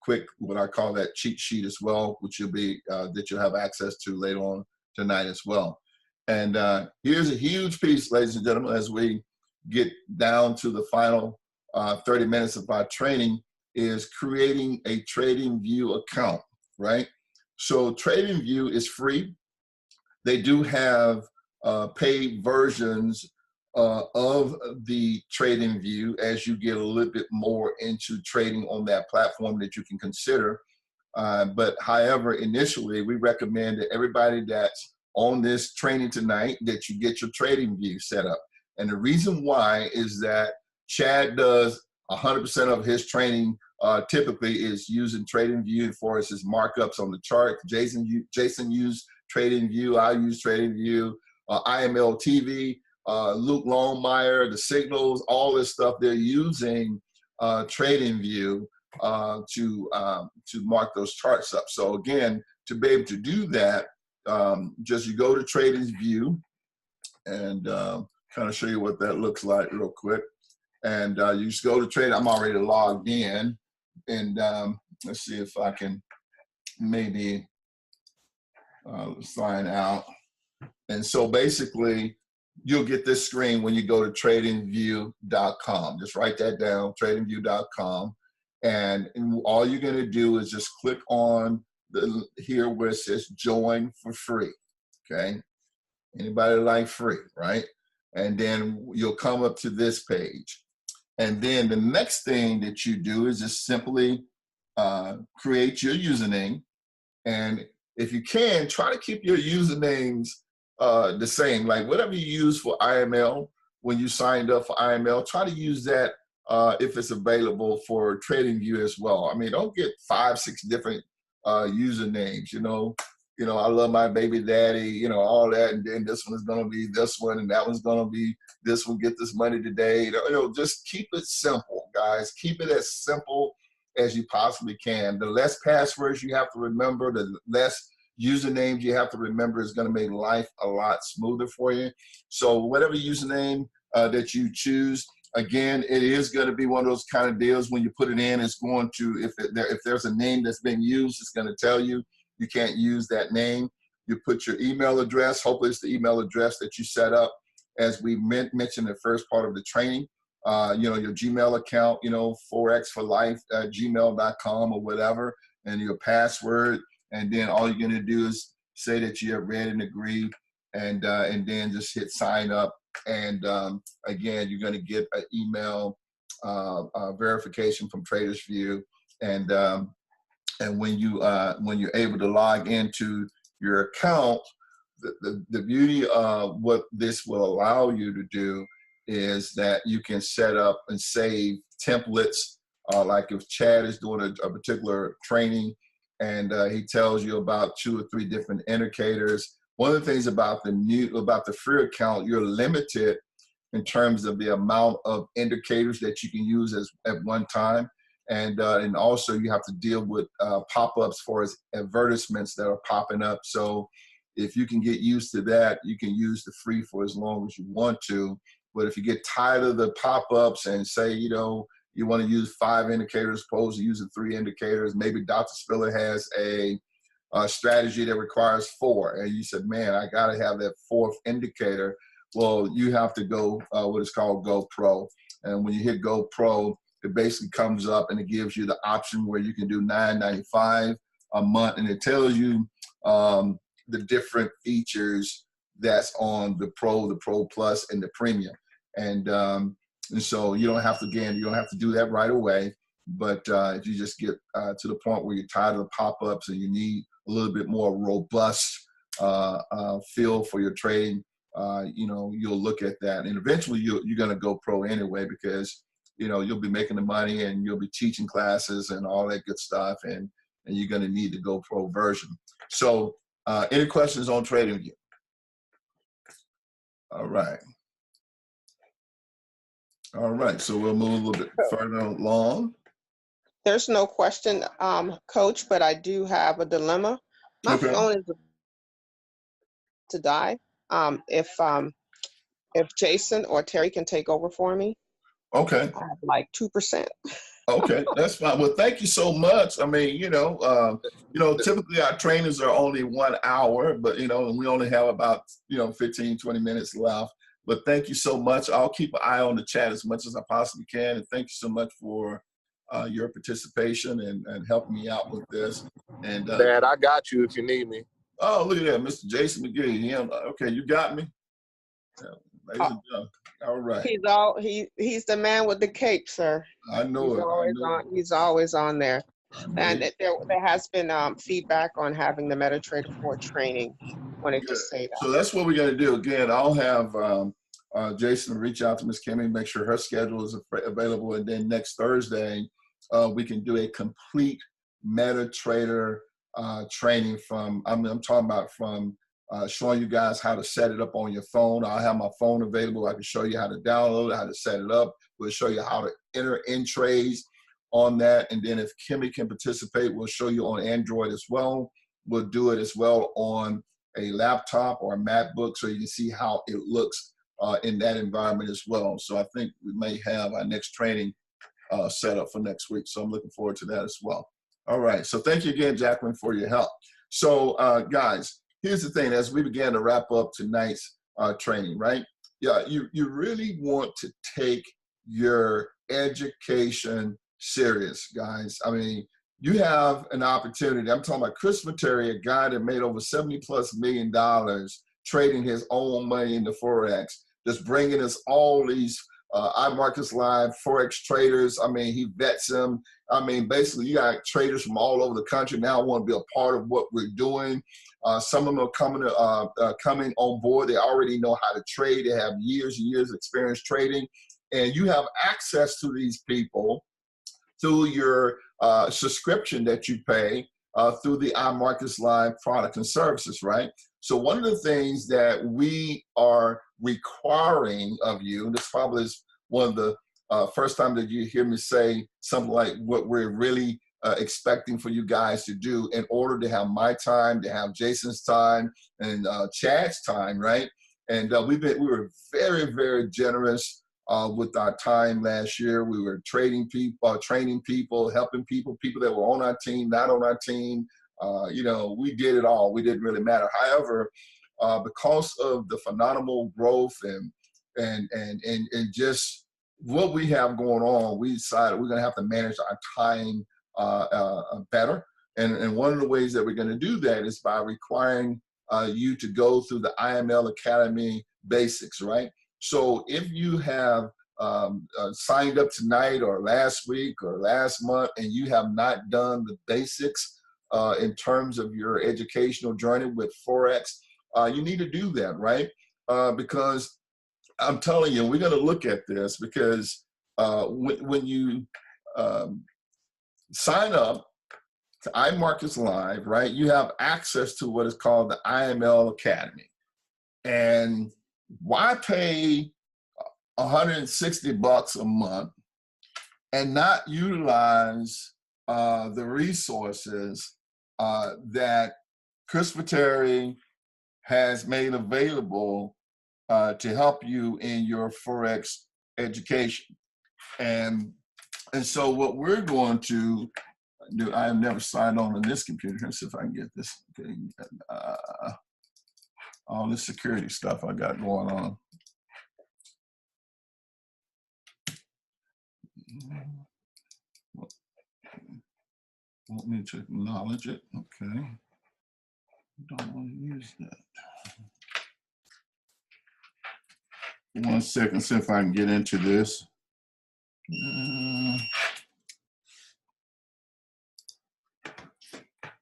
quick, what I call that cheat sheet as well, which that you'll have access to later on tonight as well. And here's a huge piece, ladies and gentlemen, as we get down to the final 30 minutes of our training, is creating a TradingView account, right? So TradingView is free. They do have paid versions of the TradingView as you get a little bit more into trading on that platform that you can consider. But however, initially, we recommend that everybody that's on this training tonight that you get your TradingView set up. And the reason why is that Chad does 100% of his training typically is using TradingView for his markups on the chart. Jason used TradingView. I use TradingView. IML TV, Luke Longmire, the signals, all this stuff. They're using TradingView to mark those charts up. So again, to be able to do that, just you go to TradingView and kind of show you what that looks like real quick. And you just go to trade. I'm already logged in, and let's see if I can maybe sign out. And so basically, you'll get this screen when you go to tradingview.com. Just write that down, tradingview.com. And all you're going to do is just click on here where it says join for free. Okay. Anybody like free, right? And then you'll come up to this page. And then the next thing that you do is just simply create your username. And if you can, try to keep your usernames the same. Like whatever you use for IML, when you signed up for IML, try to use that if it's available for TradingView as well. I mean, don't get 5, 6 different usernames, you know, I love my baby daddy, you know, all that, and then this one is going to be this one, and that one's going to be this one, get this money today. You know, just keep it simple, guys. Keep it as simple as you possibly can. The less passwords you have to remember, the less usernames you have to remember is going to make life a lot smoother for you. So whatever username that you choose, again, it is going to be one of those kind of deals when you put it in, it's going to, if there's a name that's been used, it's going to tell you you can't use that name. You put your email address. Hopefully it's the email address that you set up as we mentioned in the first part of the training. You know, your Gmail account, you know, forexforlife@gmail.com or whatever, and your password. And then all you're going to do is say that you have read and agreed, and then just hit sign up. And again, you're going to get an email verification from TradersView. And when you're able to log into your account, the beauty of what this will allow you to do is that you can set up and save templates. Like if Chad is doing a particular training and he tells you about 2 or 3 different indicators. One of the things about the free account, you're limited in terms of the amount of indicators that you can use at one time. And also you have to deal with pop-ups for as advertisements that are popping up. So if you can get used to that, you can use the free for as long as you want to. But if you get tired of the pop-ups and say, you know, you want to use 5 indicators opposed to using 3 indicators, maybe Dr. Spiller has a strategy that requires 4. And you said, man, I got to have that 4th indicator. Well, you have to go what is called Go Pro. And when you hit Go Pro, it basically comes up and it gives you the option where you can do $9.95 a month, and it tells you the different features that's on the Pro Plus, and the Premium. And so you don't have to, again, you don't have to do that right away. But if you just get to the point where you're tired of the pop-ups and you need a little bit more robust feel for your trading, you know, you'll look at that. And eventually you're going to go pro anyway, because you know, you'll be making the money and you'll be teaching classes and all that good stuff, and you're going to need the Go Pro version. So any questions on TradingView? All right. All right, so we'll move a little bit further along. There's no question, Coach, but I do have a dilemma. My phone is to die. If Jason or Terry can take over for me. Okay. I have like 2%. Okay, that's fine. Well, thank you so much. I mean, you know, typically our trainings are only 1 hour, but you know, and we only have about 15, 20 minutes left. But thank you so much. I'll keep an eye on the chat as much as I possibly can, and thank you so much for your participation and helping me out with this. And Dad, I got you if you need me. Oh, look at that, Mr. Jason McGee. Yeah, okay, you got me. Yeah, all right. He's the man with the cape, sir. I know He's always on there. And there has been feedback on having the MetaTrader 4 training. Wanted to say that. So that's what we're going to do. Again, I'll have Jason reach out to Ms. Kimmy, make sure her schedule is available, and then next Thursday we can do a complete MetaTrader training from. I'm talking about from showing you guys how to set it up on your phone. I'll have my phone available. I can show you how to download it, how to set it up. We'll show you how to enter in trades on that. And then if Kimmy can participate, we'll show you on Android as well. We'll do it as well on a laptop or a MacBook so you can see how it looks in that environment as well. So I think we may have our next training set up for next week. So I'm looking forward to that as well. All right. So thank you again, Jacqueline, for your help. So guys, here's the thing. As we begin to wrap up tonight's training, right? Yeah, you really want to take your education serious, guys. I mean, you have an opportunity. I'm talking about Chris Materi, a guy that made over $70+ million trading his own money into Forex, just bringing us all these iMarkets Live Forex traders. I mean, he vets them. I mean, basically, you got traders from all over the country now want to be a part of what we're doing. Some of them are coming on board. They already know how to trade. They have years and years of experience trading. And you have access to these people through your subscription that you pay through the iMarkets Live product and services, right? So one of the things that we are requiring of you, and this probably is one of the first time that you hear me say something like what we're really expecting for you guys to do in order to have my time, to have Jason's time, and Chad's time, right? And we were very, very generous with our time last year. We were training people, training people, helping people that were on our team, not on our team. You know, we did it all. We didn't really matter. However, because of the phenomenal growth and just what we have going on, we decided we're going to have to manage our time better. And one of the ways that we're going to do that is by requiring you to go through the IML Academy basics, right? So if you have signed up tonight or last week or last month and you have not done the basics in terms of your educational journey with Forex, you need to do that, right? Because I'm telling you, we're going to look at this because when you sign up to iMarkets Live, right, you have access to what is called the IML Academy. And why pay $160 a month and not utilize the resources that Chris Materi has made available to help you in your Forex education? And so what we're going to do, I have never signed on this computer. Let's see if I can get this. Okay. All this security stuff I got going on. Want me to acknowledge it? Okay. Don't want to use that. One second, see if I can get into this.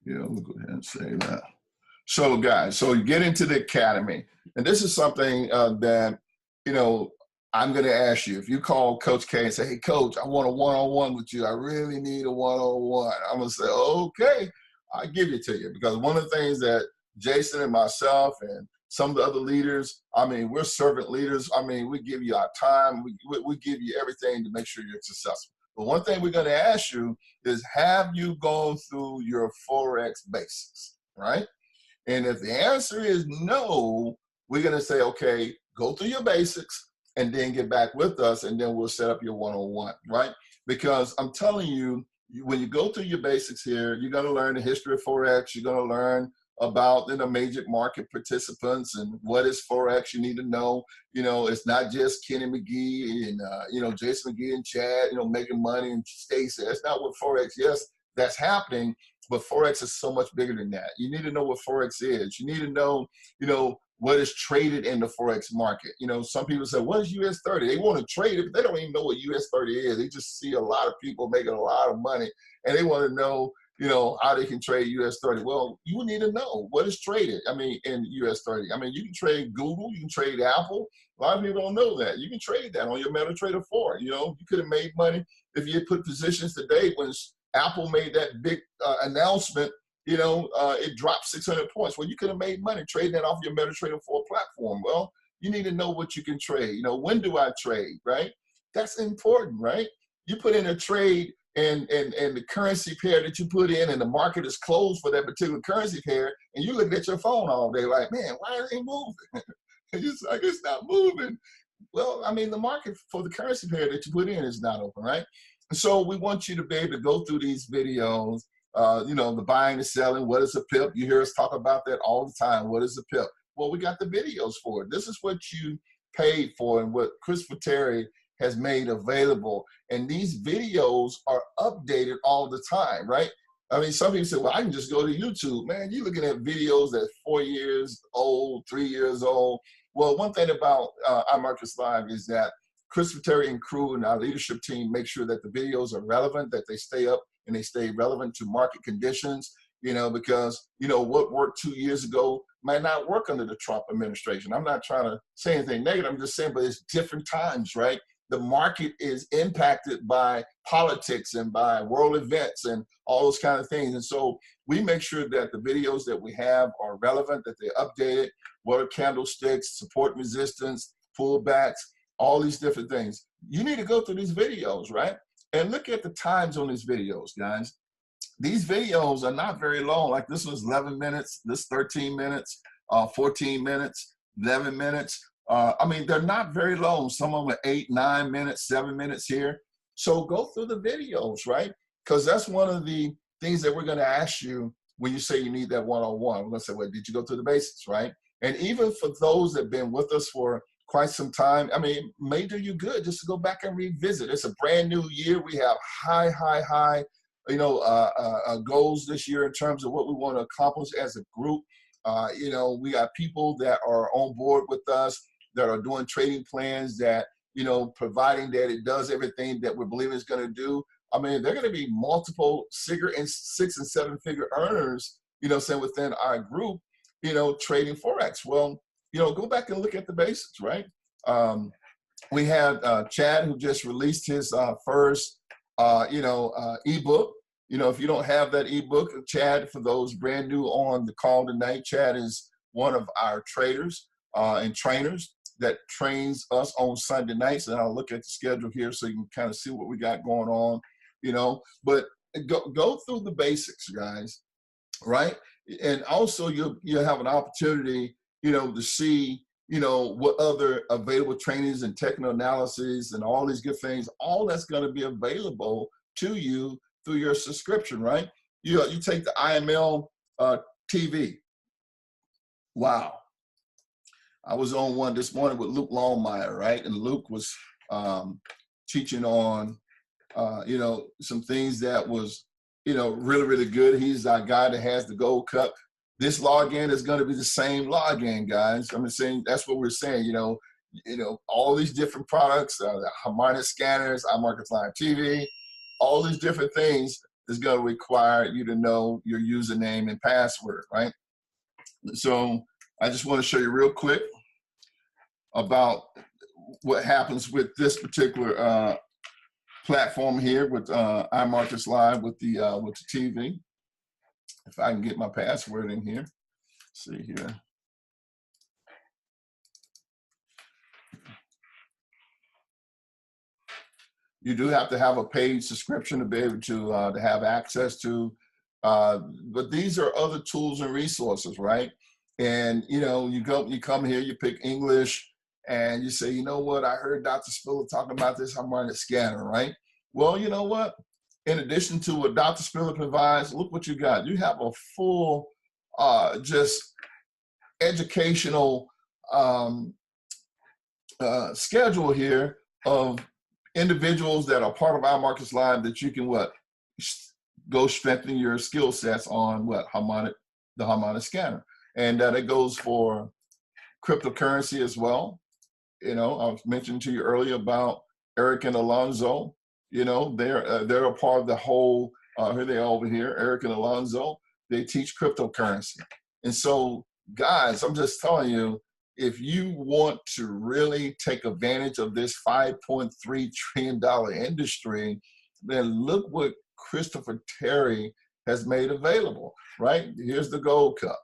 Yeah, we'll go ahead and say that. So guys, so you get into the academy, and this is something that, you know, I'm going to ask you. If you call Coach K and say, hey, Coach, I want a one-on-one with you. I really need a one-on-one. I'm going to say, okay, I'll give it to you. Because one of the things that Jason and myself and some of the other leaders, I mean, we're servant leaders. I mean, we give you our time. We give you everything to make sure you're successful. But one thing we're going to ask you is, have you gone through your Forex basics, right? And if the answer is no, we're going to say, okay, go through your basics and then get back with us, and then we'll set up your one-on-one, right? Because I'm telling you, when you go through your basics here, you're going to learn the history of Forex. You're going to learn about the major market participants and what is Forex. You need to know, you know, it's not just Kenny McGee and, you know, Jason McGee and Chad, you know, making money and Stacey. That's not what Forex, yes, that's happening, but Forex is so much bigger than that. You need to know what Forex is. You need to know, you know, what is traded in the Forex market. You know, some people say, what is US 30? They want to trade it, but they don't even know what US 30 is. They just see a lot of people making a lot of money, and they want to know, you know, how they can trade US 30. Well, you need to know what is traded, I mean, in US 30. I mean, you can trade Google, you can trade Apple. A lot of people don't know that. You can trade that on your MetaTrader 4. You know, you could have made money if you had put positions today when Apple made that big announcement. You know, it dropped 600 points. Well, you could have made money trading that off your MetaTrader 4 platform. Well, you need to know what you can trade. You know, when do I trade, right? That's important, right? You put in a trade and the currency pair that you put in and the market is closed for that particular currency pair, and you look at your phone all day like, man, why is it moving? It's like, it's not moving. Well, I mean, the market for the currency pair that you put in is not open, right? So we want you to be able to go through these videos, you know, the buying, the selling, what is a pip? You hear us talk about that all the time. What is a pip? Well, we got the videos for it. This is what you paid for and what Christopher Terry has made available. And these videos are updated all the time, right? I mean, some people say, well, I can just go to YouTube. Man, you're looking at videos that's 4 years old, 3 years old. Well, one thing about iMarkets Live is that Christopher Terry and crew and our leadership team make sure that the videos are relevant, that they stay up and they stay relevant to market conditions, you know, because, you know, what worked 2 years ago might not work under the Trump administration. I'm not trying to say anything negative. I'm just saying, but it's different times, right? The market is impacted by politics and by world events and all those kind of things. And so we make sure that the videos that we have are relevant, that they're updated, what are candlesticks, support resistance, pullbacks, all these different things. You need to go through these videos, right? And look at the times on these videos, guys. These videos are not very long. Like this was 11 minutes, this 13 minutes, 14 minutes, 11 minutes. I mean, they're not very long. Some of them are 8, 9 minutes, 7 minutes here. So go through the videos, right? Because that's one of the things that we're going to ask you when you say you need that one-on-one. We're going to say, well, did you go through the basics, right? And even for those that have been with us for quite some time, I mean, it may do you good just to go back and revisit. It's a brand new year. We have high, you know, goals this year in terms of what we want to accomplish as a group. You know, we got people that are on board with us, that are doing trading plans, that, you know, providing that it does everything that we're believing it's going to do. I mean, they're going to be multiple 6 and 7 figure earners, you know, say within our group, you know, trading Forex. Well, you know, go back and look at the basics, right? We had Chad, who just released his first, you know, ebook. You know, if you don't have that ebook, Chad, for those brand new on the call tonight, Chad is one of our traders and trainers that trains us on Sunday nights. And I'll look at the schedule here so you can kind of see what we got going on, you know. But go through the basics, guys, right? And also you'll have an opportunity, you know, to see, you know, what other available trainings and technical analysis and all these good things, all that's going to be available to you through your subscription, right? You take the IML TV. Wow. I was on one this morning with Luke Longmire, right? And Luke was teaching on, you know, some things that was, you know, really, really good. He's our guy that has the gold cup. This login is going to be the same login, guys. I'm saying that's what we're saying. You know, all these different products, the harmonic scanners, iMarkets Live TV, all these different things is going to require you to know your username and password, right? So I just want to show you real quick about what happens with this particular platform here with iMarkets Live with the TV. If I can get my password in here, let's see here. You do have to have a paid subscription to be able to have access to, but these are other tools and resources, right? And you know, you come here, you pick English, and you say, you know what, I heard Dr. Spiller talking about this harmonic scanner, right? Well, you know what? In addition to what Dr. Spiller provides, look what you got. You have a full, just educational schedule here of individuals that are part of iMarkets Live that you can go strengthen your skill sets on the harmonic scanner. And it goes for cryptocurrency as well. You know, I was mentioning to you earlier about Eric and Alonzo. You know, they're a part of the whole, here they are over here, Eric and Alonzo. They teach cryptocurrency. And so, guys, I'm just telling you, if you want to really take advantage of this $5.3 trillion industry, then look what Christopher Terry has made available, right? Here's the gold cup.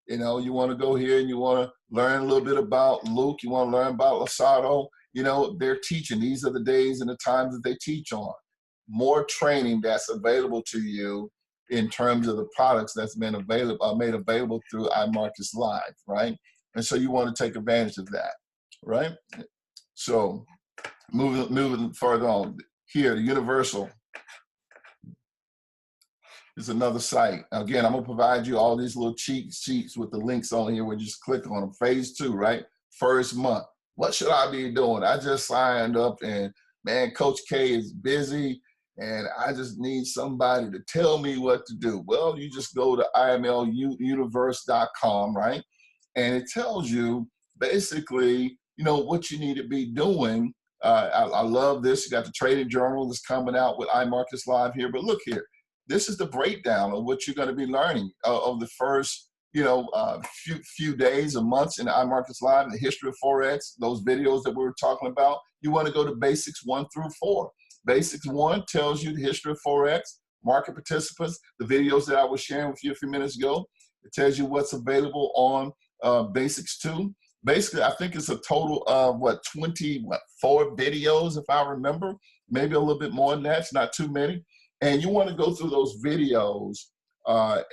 You know, you want to go here and you want to learn a little bit about Luke, you want to learn about Losado, you know, they're teaching. These are the days and the times that they teach on. more training that's available to you in terms of the products that's been available, made available through iMarkets Live, right? And so you want to take advantage of that, right? So moving further on here, the Universal is another site. Again, I'm gonna provide you all these little cheat sheets with the links on here where you just click on them. Phase 2, right? First month. What should I be doing? I just signed up and man, Coach K is busy and I just need somebody to tell me what to do. Well, you just go to imluniverse.com, right? And it tells you basically, you know, what you need to be doing. I love this. You got the trading journal that's coming out with iMarkets Live here, but look here. This is the breakdown of what you're going to be learning of the first, you know, few days or months in the iMarkets Live, the history of Forex, those videos that we were talking about. You want to go to basics 1 through 4. Basics 1 tells you the history of Forex, market participants, the videos that I was sharing with you a few minutes ago. It tells you what's available on basics 2. Basically, I think it's a total of 24 videos, if I remember, maybe a little bit more than that. It's not too many. And you want to go through those videos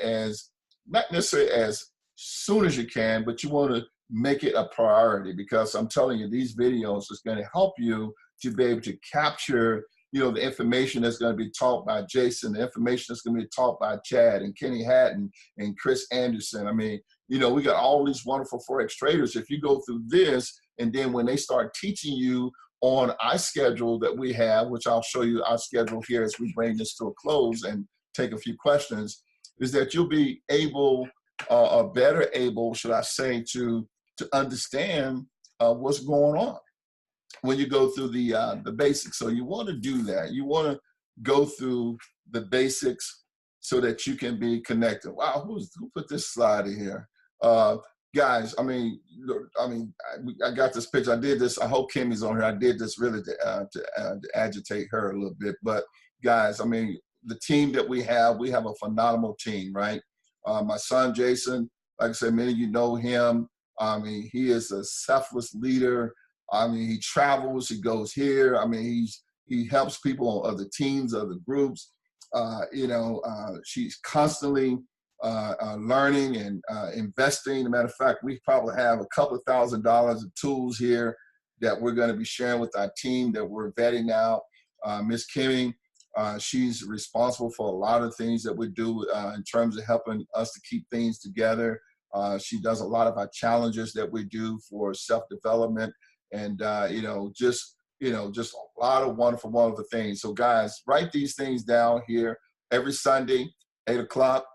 as not necessarily as soon as you can, but you want to make it a priority, because I'm telling you, these videos is going to help you to be able to capture, you know, the information that's going to be taught by Jason, the information that's going to be taught by Chad and Kenny Hatton and Chris Anderson. I mean, you know, we got all these wonderful Forex traders. If you go through this, and then when they start teaching you on our schedule that we have, which I'll show you our schedule here as we bring this to a close and take a few questions, is that you'll be able, or better able, should I say, to understand what's going on when you go through the basics. So you want to do that. You want to go through the basics so that you can be connected. Wow, who put this slide in here? Guys, I mean, I got this picture. I did this. I hope Kimmy's on here. I did this really to agitate her a little bit. But guys, I mean, the team that we have a phenomenal team, right? My son, Jason, like I said, many of you know him. I mean, he is a selfless leader. I mean, he travels, he goes here. I mean, he helps people on other teams, other groups. You know, she's constantly learning and investing. As a matter of fact, we probably have a couple of $1,000s of tools here that we're going to be sharing with our team that we're vetting out. Miss Kimmy, she's responsible for a lot of things that we do in terms of helping us to keep things together. She does a lot of our challenges that we do for self-development, and just a lot of wonderful, wonderful things. So guys, write these things down here. Every Sunday, 8 o'clock,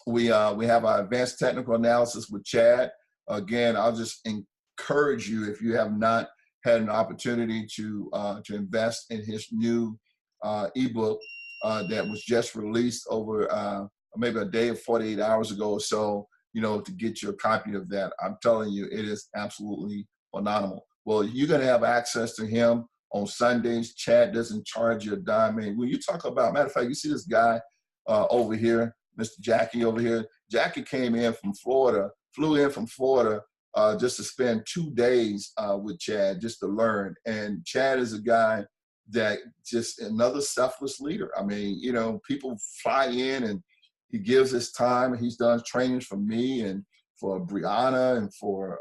we have our advanced technical analysis with Chad. Again, I'll just encourage you, if you have not had an opportunity to invest in his new ebook that was just released over maybe a day or 48 hours ago or so, you know, to get your copy of that. I'm telling you, it is absolutely phenomenal. Well, you're going to have access to him on Sundays. Chad doesn't charge you a dime. I mean, when you talk about, matter of fact, you see this guy over here, Mr. Jackie over here. Jackie came in from Florida, flew in from Florida just to spend 2 days with Chad, just to learn. And Chad is a guy that just another selfless leader. I mean, you know, people fly in and he gives his time. He's done trainings for me and for Brianna and for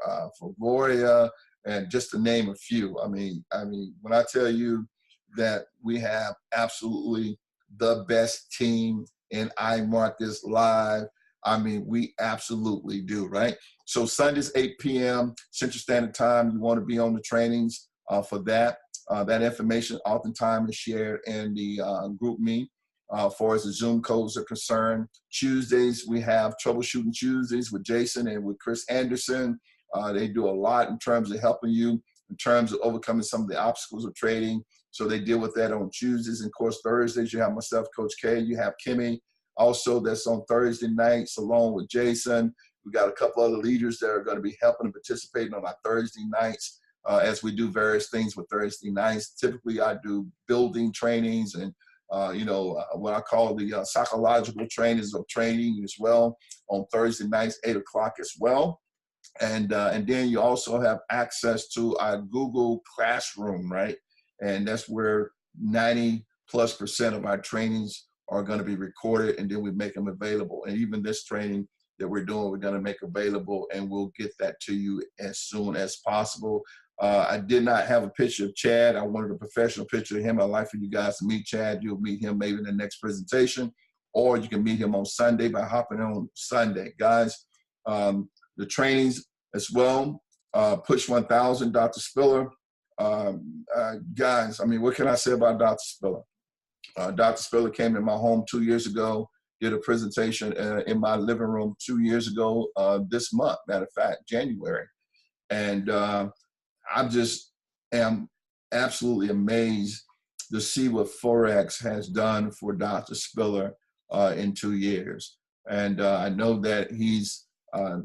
Gloria, and just to name a few. I mean, when I tell you that we have absolutely the best team in iMarkets Live, I mean, we absolutely do, right? So Sundays, 8 p.m. Central Standard Time, you want to be on the trainings for that. That information oftentimes is shared in the group me far as the Zoom codes are concerned. Tuesdays, we have Troubleshooting Tuesdays with Jason and with Chris Anderson. They do a lot in terms of helping you, in terms of overcoming some of the obstacles of trading. So they deal with that on Tuesdays. And of course, Thursdays, you have myself, Coach K, you have Kimmy. Also, that's on Thursday nights along with Jason. We got a couple other leaders that are going to be helping and participating on our Thursday nights as we do various things with Thursday nights. Typically, I do building trainings and what I call the psychological trainings of training as well on Thursday nights, 8 o'clock as well. And then you also have access to our Google Classroom, right? And that's where 90+ 90+% of our trainings are going to be recorded, and then we make them available. And even this training that we're doing, we're going to make available, and we'll get that to you as soon as possible. I did not have a picture of Chad. I wanted a professional picture of him. I'd like for you guys to meet Chad. You'll meet him maybe in the next presentation, or you can meet him on Sunday by hopping on Sunday. Guys, the trainings as well, Push 1000, Dr. Spiller. Guys, I mean, what can I say about Dr. Spiller? Dr. Spiller came to my home 2 years ago, did a presentation in my living room 2 years ago this month, matter of fact, January. And I just am absolutely amazed to see what Forex has done for Dr. Spiller in 2 years. And I know that he's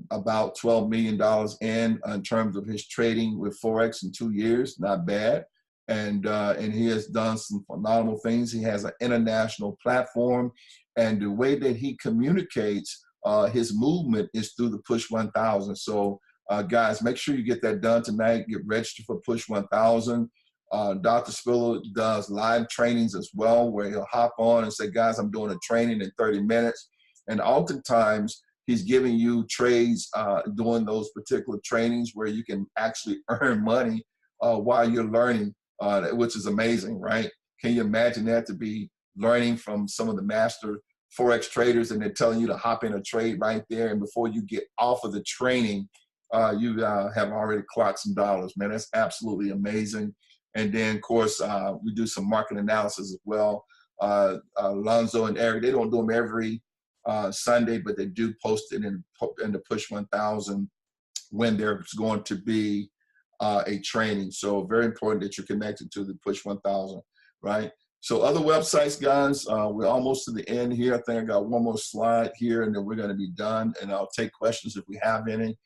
about $12 million in terms of his trading with Forex in 2 years, not bad. And he has done some phenomenal things. He has an international platform, and the way that he communicates his movement is through the Push 1000. So guys, make sure you get that done tonight. Get registered for Push 1000. Dr. Spiller does live trainings as well, where he'll hop on and say, guys, I'm doing a training in 30 minutes. And oftentimes, he's giving you trades during those particular trainings where you can actually earn money while you're learning, which is amazing, right? Can you imagine that, to be learning from some of the master Forex traders, and they're telling you to hop in a trade right there, and before you get off of the training, you have already clocked some dollars, man. That's absolutely amazing. And then, of course, we do some market analysis as well. Alonzo and Eric, they don't do them every Sunday, but they do post it in the Push 1000 when there's going to be a training. So very important that you're connected to the Push 1000, right? So other websites, guys, we're almost to the end here. I think I got one more slide here, and then we're going to be done, and I'll take questions if we have any.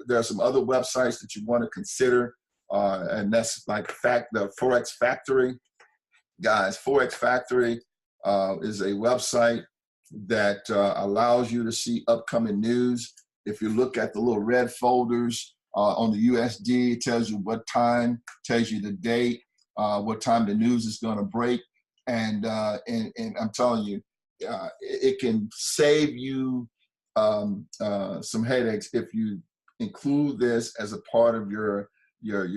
There are some other websites that you want to consider, and that's like the Forex Factory. Guys, Forex Factory is a website that allows you to see upcoming news. If you look at the little red folders on the USD, it tells you what time, tells you the date, what time the news is going to break, and I'm telling you, it can save you some headaches if you include this as a part of your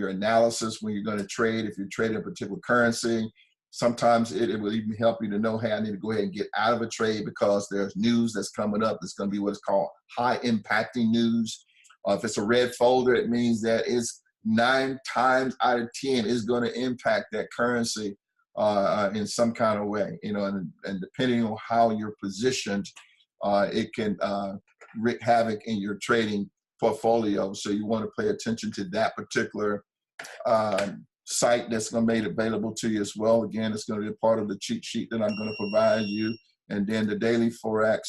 analysis when you're going to trade. If you're trading a particular currency, sometimes it will even help you to know, hey, I need to go ahead and get out of a trade because there's news that's coming up that's going to be what's called high impacting news. If it's a red folder, it means that it's 9 times out of 10 is going to impact that currency in some kind of way, you know, and depending on how you're positioned, it can wreak havoc in your trading portfolio. So you want to pay attention to that particular site that's going to be made available to you as well. Again, it's going to be a part of the cheat sheet that I'm going to provide you. And then the Daily Forex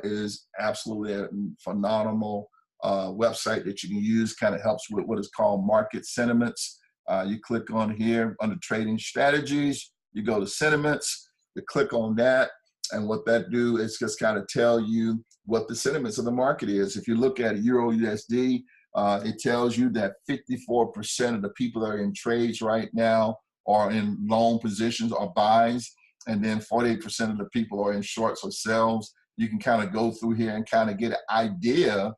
is absolutely a phenomenal website that you can use. Kind of helps with what is called market sentiments. You click on here under trading strategies, you go to sentiments, you click on that, and what that do is just kind of tell you what the sentiments of the market is. If you look at Euro USD, it tells you that 54% of the people that are in trades right now are in long positions or buys, and then 48% of the people are in shorts or sells. You can kind of go through here and kind of get an idea,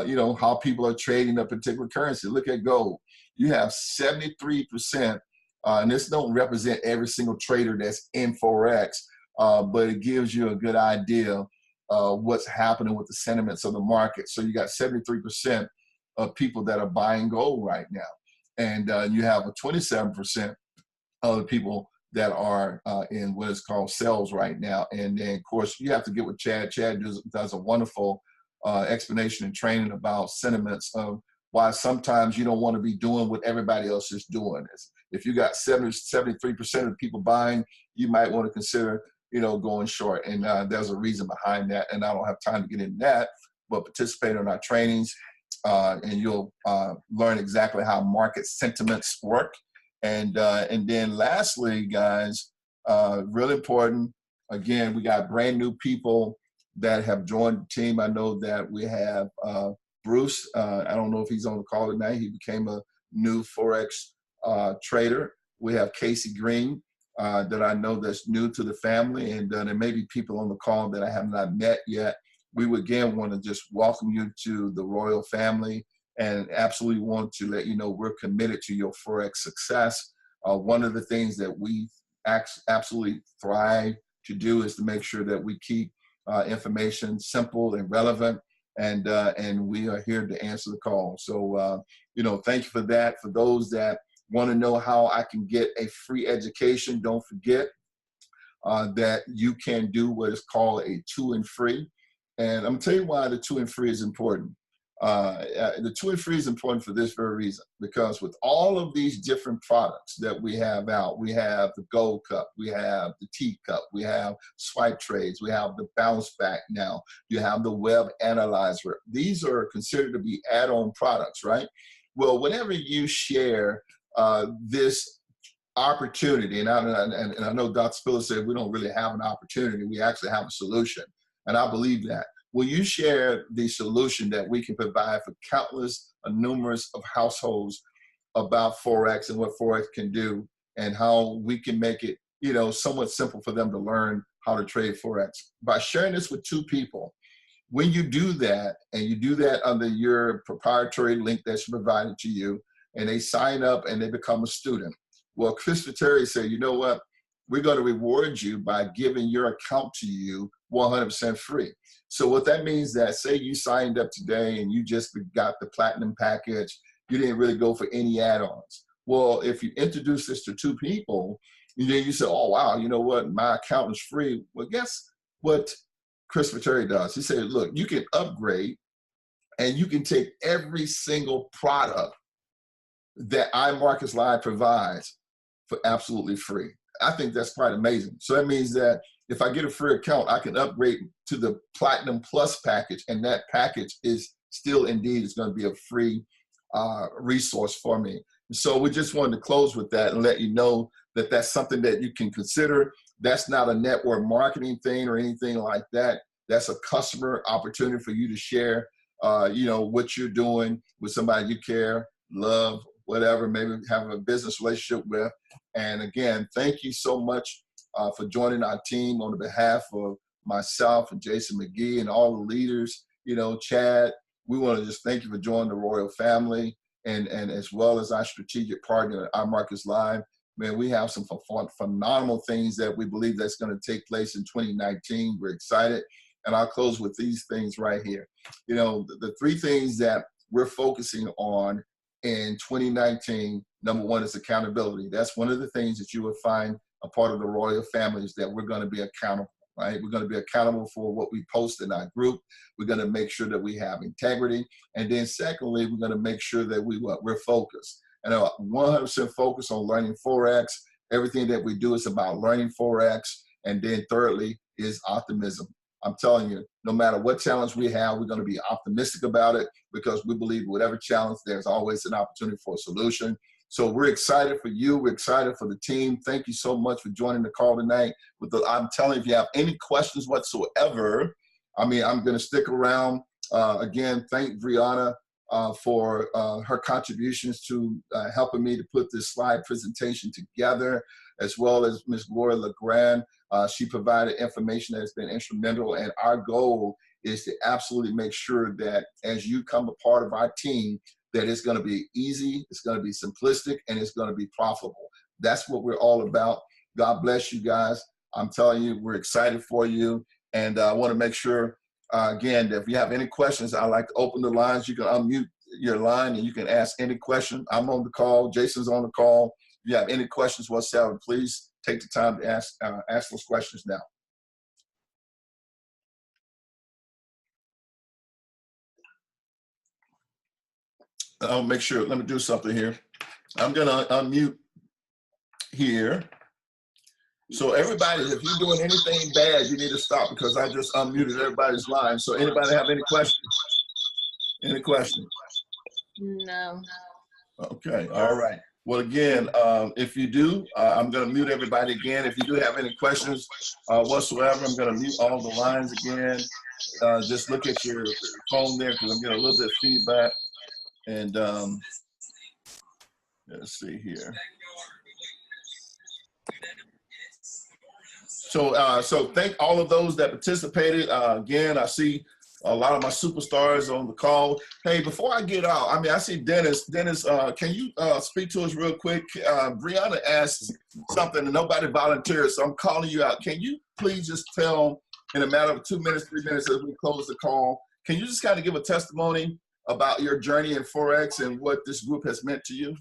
you know, how people are trading a particular currency. Look at gold. You have 73%, and this don't represent every single trader that's in Forex, but it gives you a good idea what's happening with the sentiments of the market. So you got 73% of people that are buying gold right now. And you have a 27% of the people that are in what is called sells right now. And then, of course, you have to get with Chad. Chad does a wonderful explanation and training about sentiments of why sometimes you don't want to be doing what everybody else is doing. If you got 73% of people buying, you might want to consider, you know, going short. And there's a reason behind that. And I don't have time to get into that, but participate in our trainings and you'll learn exactly how market sentiments work. And then lastly, guys, really important, again, we got brand new people that have joined the team. I know that we have Bruce. I don't know if he's on the call tonight. He became a new Forex trader. We have Casey Green. that I know that's new to the family, and there may be people on the call that I have not met yet. We would again want to just welcome you to the Royal family, and absolutely want to let you know we're committed to your Forex success. One of the things that we absolutely thrive to do is to make sure that we keep information simple and relevant, and we are here to answer the call. So, you know, thank you for that. For those that want to know how I can get a free education, don't forget that you can do what is called a 2 and free. And I'm gonna tell you why the 2 and free is important. The 2 and free is important for this very reason, because with all of these different products that we have out, we have the Gold Cup, we have the T Cup, we have swipe trades, we have the bounce back now, you have the web analyzer. These are considered to be add-on products, right? Well, whenever you share this opportunity, and I know Dr. Spiller said we don't really have an opportunity, we actually have a solution, and I believe that. Will you share the solution that we can provide for countless, numerous of households about Forex and what Forex can do, and how we can make it, you know, somewhat simple for them to learn how to trade Forex? By sharing this with 2 people, when you do that, and you do that under your proprietary link that's provided to you, and they sign up and they become a student, well, Christopher Terry said, you know what? We're going to reward you by giving your account to you 100% free. So what that means that, say you signed up today and you just got the platinum package, you didn't really go for any add-ons. Well, if you introduce this to 2 people, and then you say, oh, wow, you know what? My account is free. Well, guess what Christopher Terry does? He said, look, you can upgrade and you can take every single product that iMarkets Live provides for absolutely free. I think that's quite amazing. So that means that if I get a free account, I can upgrade to the Platinum Plus package, and that package is still indeed is going to be a free resource for me. So we just wanted to close with that and let you know that that's something that you can consider. That's not a network marketing thing or anything like that. That's a customer opportunity for you to share, you know, what you're doing with somebody you care, love, whatever, maybe have a business relationship with. And again, thank you so much for joining our team on behalf of myself and Jason McGee and all the leaders, you know, Chad. We want to just thank you for joining the Royal family, and as well as our strategic partner at iMarkets Live. Man, we have some phenomenal things that we believe that's going to take place in 2019. We're excited. And I'll close with these things right here. You know, the 3 things that we're focusing on in 2019, number 1 is accountability. That's one of the things that you will find a part of the Royal family, is that we're going to be accountable, right? We're going to be accountable for what we post in our group. We're going to make sure that we have integrity. And then secondly, we're going to make sure that we're focused. And 100% focused on learning Forex. Everything that we do is about learning Forex. And then thirdly is optimism. I'm telling you, no matter what challenge we have, we're going to be optimistic about it, because we believe whatever challenge, there's always an opportunity for a solution. So we're excited for you. We're excited for the team. Thank you so much for joining the call tonight. I'm telling you, if you have any questions whatsoever, I mean, I'm going to stick around. Again, thank Brianna for her contributions to helping me to put this slide presentation together, as well as Ms. Gloria LeGrand. She provided information that has been instrumental, and our goal is to absolutely make sure that as you come a part of our team, that it's going to be easy, it's going to be simplistic, and it's going to be profitable. That's what we're all about. God bless you guys. I'm telling you, we're excited for you. And I want to make sure, again, that if you have any questions, I'd like to open the lines. You can unmute your line and you can ask any question. I'm on the call. Jason's on the call. If you have any questions whatsoever, please take the time to ask those questions now. I'll make sure, let me do something here. I'm gonna unmute here. So everybody, if you're doing anything bad, you need to stop, because I just unmuted everybody's line. So anybody have any questions? Any questions? No. Okay, all right. Well, again, if you do, I'm gonna mute everybody again. If you do have any questions whatsoever, I'm gonna mute all the lines again. Just look at your phone there, because I'm getting a little bit of feedback. And let's see here. So thank all of those that participated. Again, I see a lot of my superstars on the call. Hey, before I get out, I mean, I see Dennis. Dennis, can you speak to us real quick? Brianna asked something and nobody volunteered, so I'm calling you out. Can you please just tell in a matter of 2 minutes, 3 minutes as we close the call, can you just kind of give a testimony about your journey in Forex and what this group has meant to you?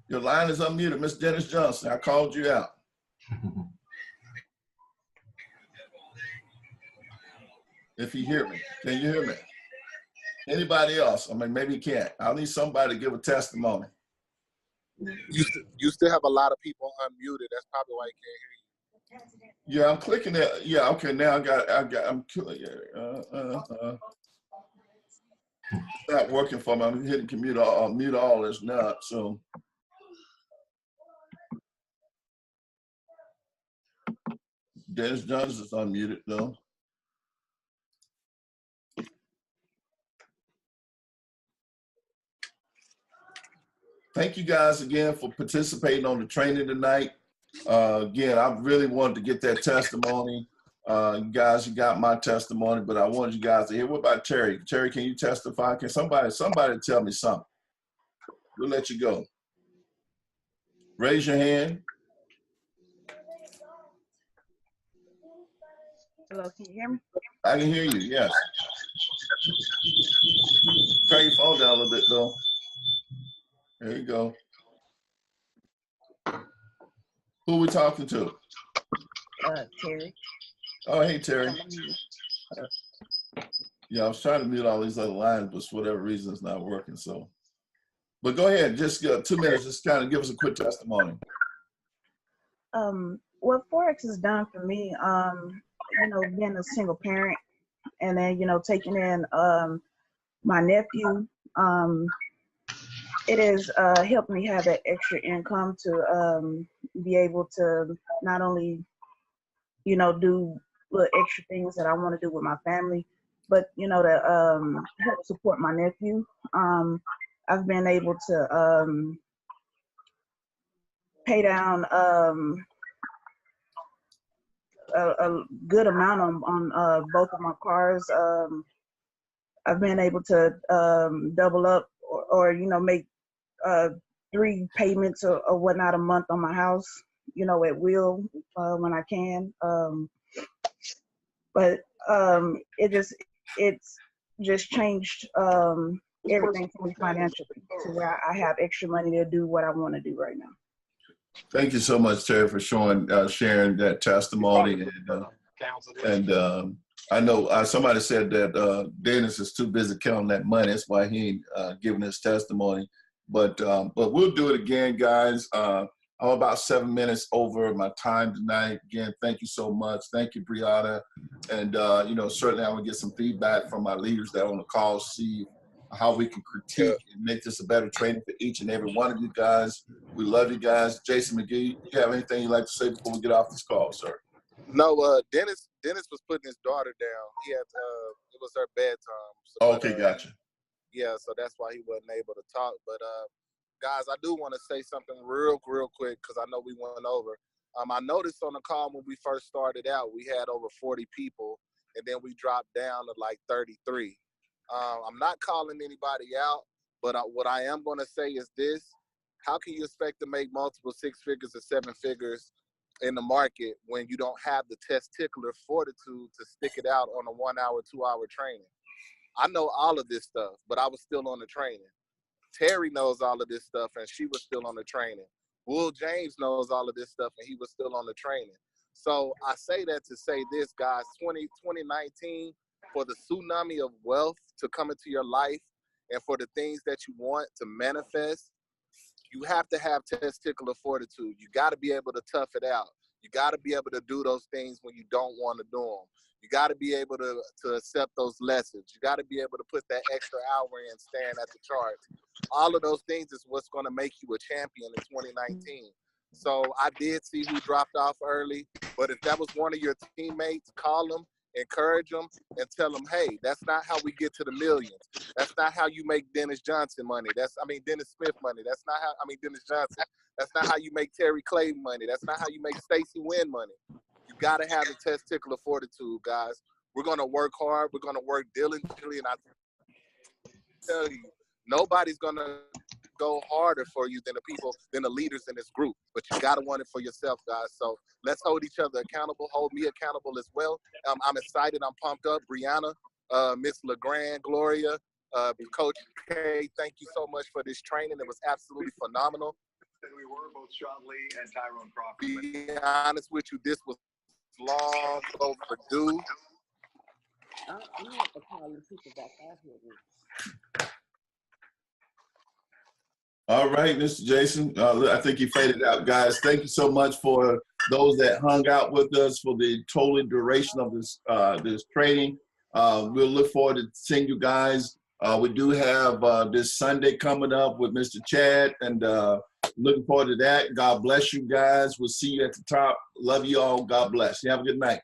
Your line is unmuted, Miss Dennis Johnson. I called you out. If you hear me, can you hear me? Anybody else? I mean, maybe you can't. I'll need somebody to give a testimony. You still have a lot of people unmuted. That's probably why you can't hear you. Yeah, I'm clicking it. Yeah, okay. Now I'm it's not working for me. I'm hitting mute all. It's not. So Dennis Johnson is unmuted though. Thank you guys again for participating on the training tonight. Again, I really wanted to get that testimony. You guys, you got my testimony, but I wanted you guys to hear. What about Terry? Terry, can you testify? Can somebody tell me something? We'll let you go. Raise your hand. Hello, can you hear me? I can hear you, yes. Turn your phone down a little bit though. There you go. Who are we talking to? Terry. Oh, hey, Terry. Yeah, I was trying to mute all these other lines, but for whatever reason, it's not working. So, but go ahead. Just 2 minutes. Just kind of give us a quick testimony. What Forex has done for me, you know, being a single parent, and then taking in my nephew, it has helped me have that extra income to be able to not only do little extra things that I want to do with my family, but to help support my nephew. I've been able to pay down a good amount on both of my cars. I've been able to double up or make 3 payments or whatnot a month on my house, at will when I can. But it's just changed everything for me financially to where I have extra money to do what I want to do right now. Thank you so much, Terry, for sharing that testimony. And I know somebody said that Dennis is too busy counting that money. That's why he ain't giving his testimony. But we'll do it again, guys. I'm about 7 minutes over my time tonight. Again, thank you so much. Thank you, Brianna. And certainly I'm gonna get some feedback from my leaders that are on the call, see how we can critique and make this a better training for each and every one of you guys. We love you guys. Jason McGee, you have anything you'd like to say before we get off this call, sir? No, Dennis was putting his daughter down. He had it was her bedtime. So, okay, gotcha. Yeah, so that's why he wasn't able to talk. But guys, I do want to say something real quick because I know we went over. I noticed on the call when we first started out, we had over 40 people, and then we dropped down to like 33. I'm not calling anybody out, but what I am going to say is this. How can you expect to make multiple 6 figures or 7 figures in the market when you don't have the testicular fortitude to stick it out on a 1 hour, 2 hour training? I know all of this stuff, but I was still on the training. Terry knows all of this stuff, and she was still on the training. Will James knows all of this stuff, and he was still on the training. So I say that to say this, guys, 2019, for the tsunami of wealth to come into your life and for the things that you want to manifest, you have to have testicular fortitude. You got to be able to tough it out. You got to be able to do those things when you don't want to do them. You got to be able to accept those lessons. You got to be able to put that extra hour in, stand at the charts. All of those things is what's going to make you a champion in 2019. So I did see who dropped off early, but if that was one of your teammates, call them encourage them, and tell them, hey, that's not how we get to the millions. That's not how you make Dennis Johnson money. Dennis Smith money. That's not how, Dennis Johnson. That's not how you make Terry Clay money. That's not how you make Stacey Wynn money. You got to have the testicular fortitude, guys. We're going to work hard. We're going to work diligently. And I tell you, nobody's going to go harder for you than the leaders in this group. But you got to want it for yourself, guys. So let's hold each other accountable. Hold me accountable as well. I'm excited. I'm pumped up. Brianna, Miss LeGrand, Gloria, Coach K, thank you so much for this training. It was absolutely phenomenal. We were both Sean Lee and Tyrone Crawford. To be honest with you, this was long overdue. I'm not the calling people back out here. All right, Mr. Jason. I think you faded out, guys. Thank you so much for those that hung out with us for the total duration of this this training. We'll look forward to seeing you guys. We do have this Sunday coming up with Mr. Chad, and looking forward to that. God bless you guys. We'll see you at the top. Love you all. God bless. You have a good night.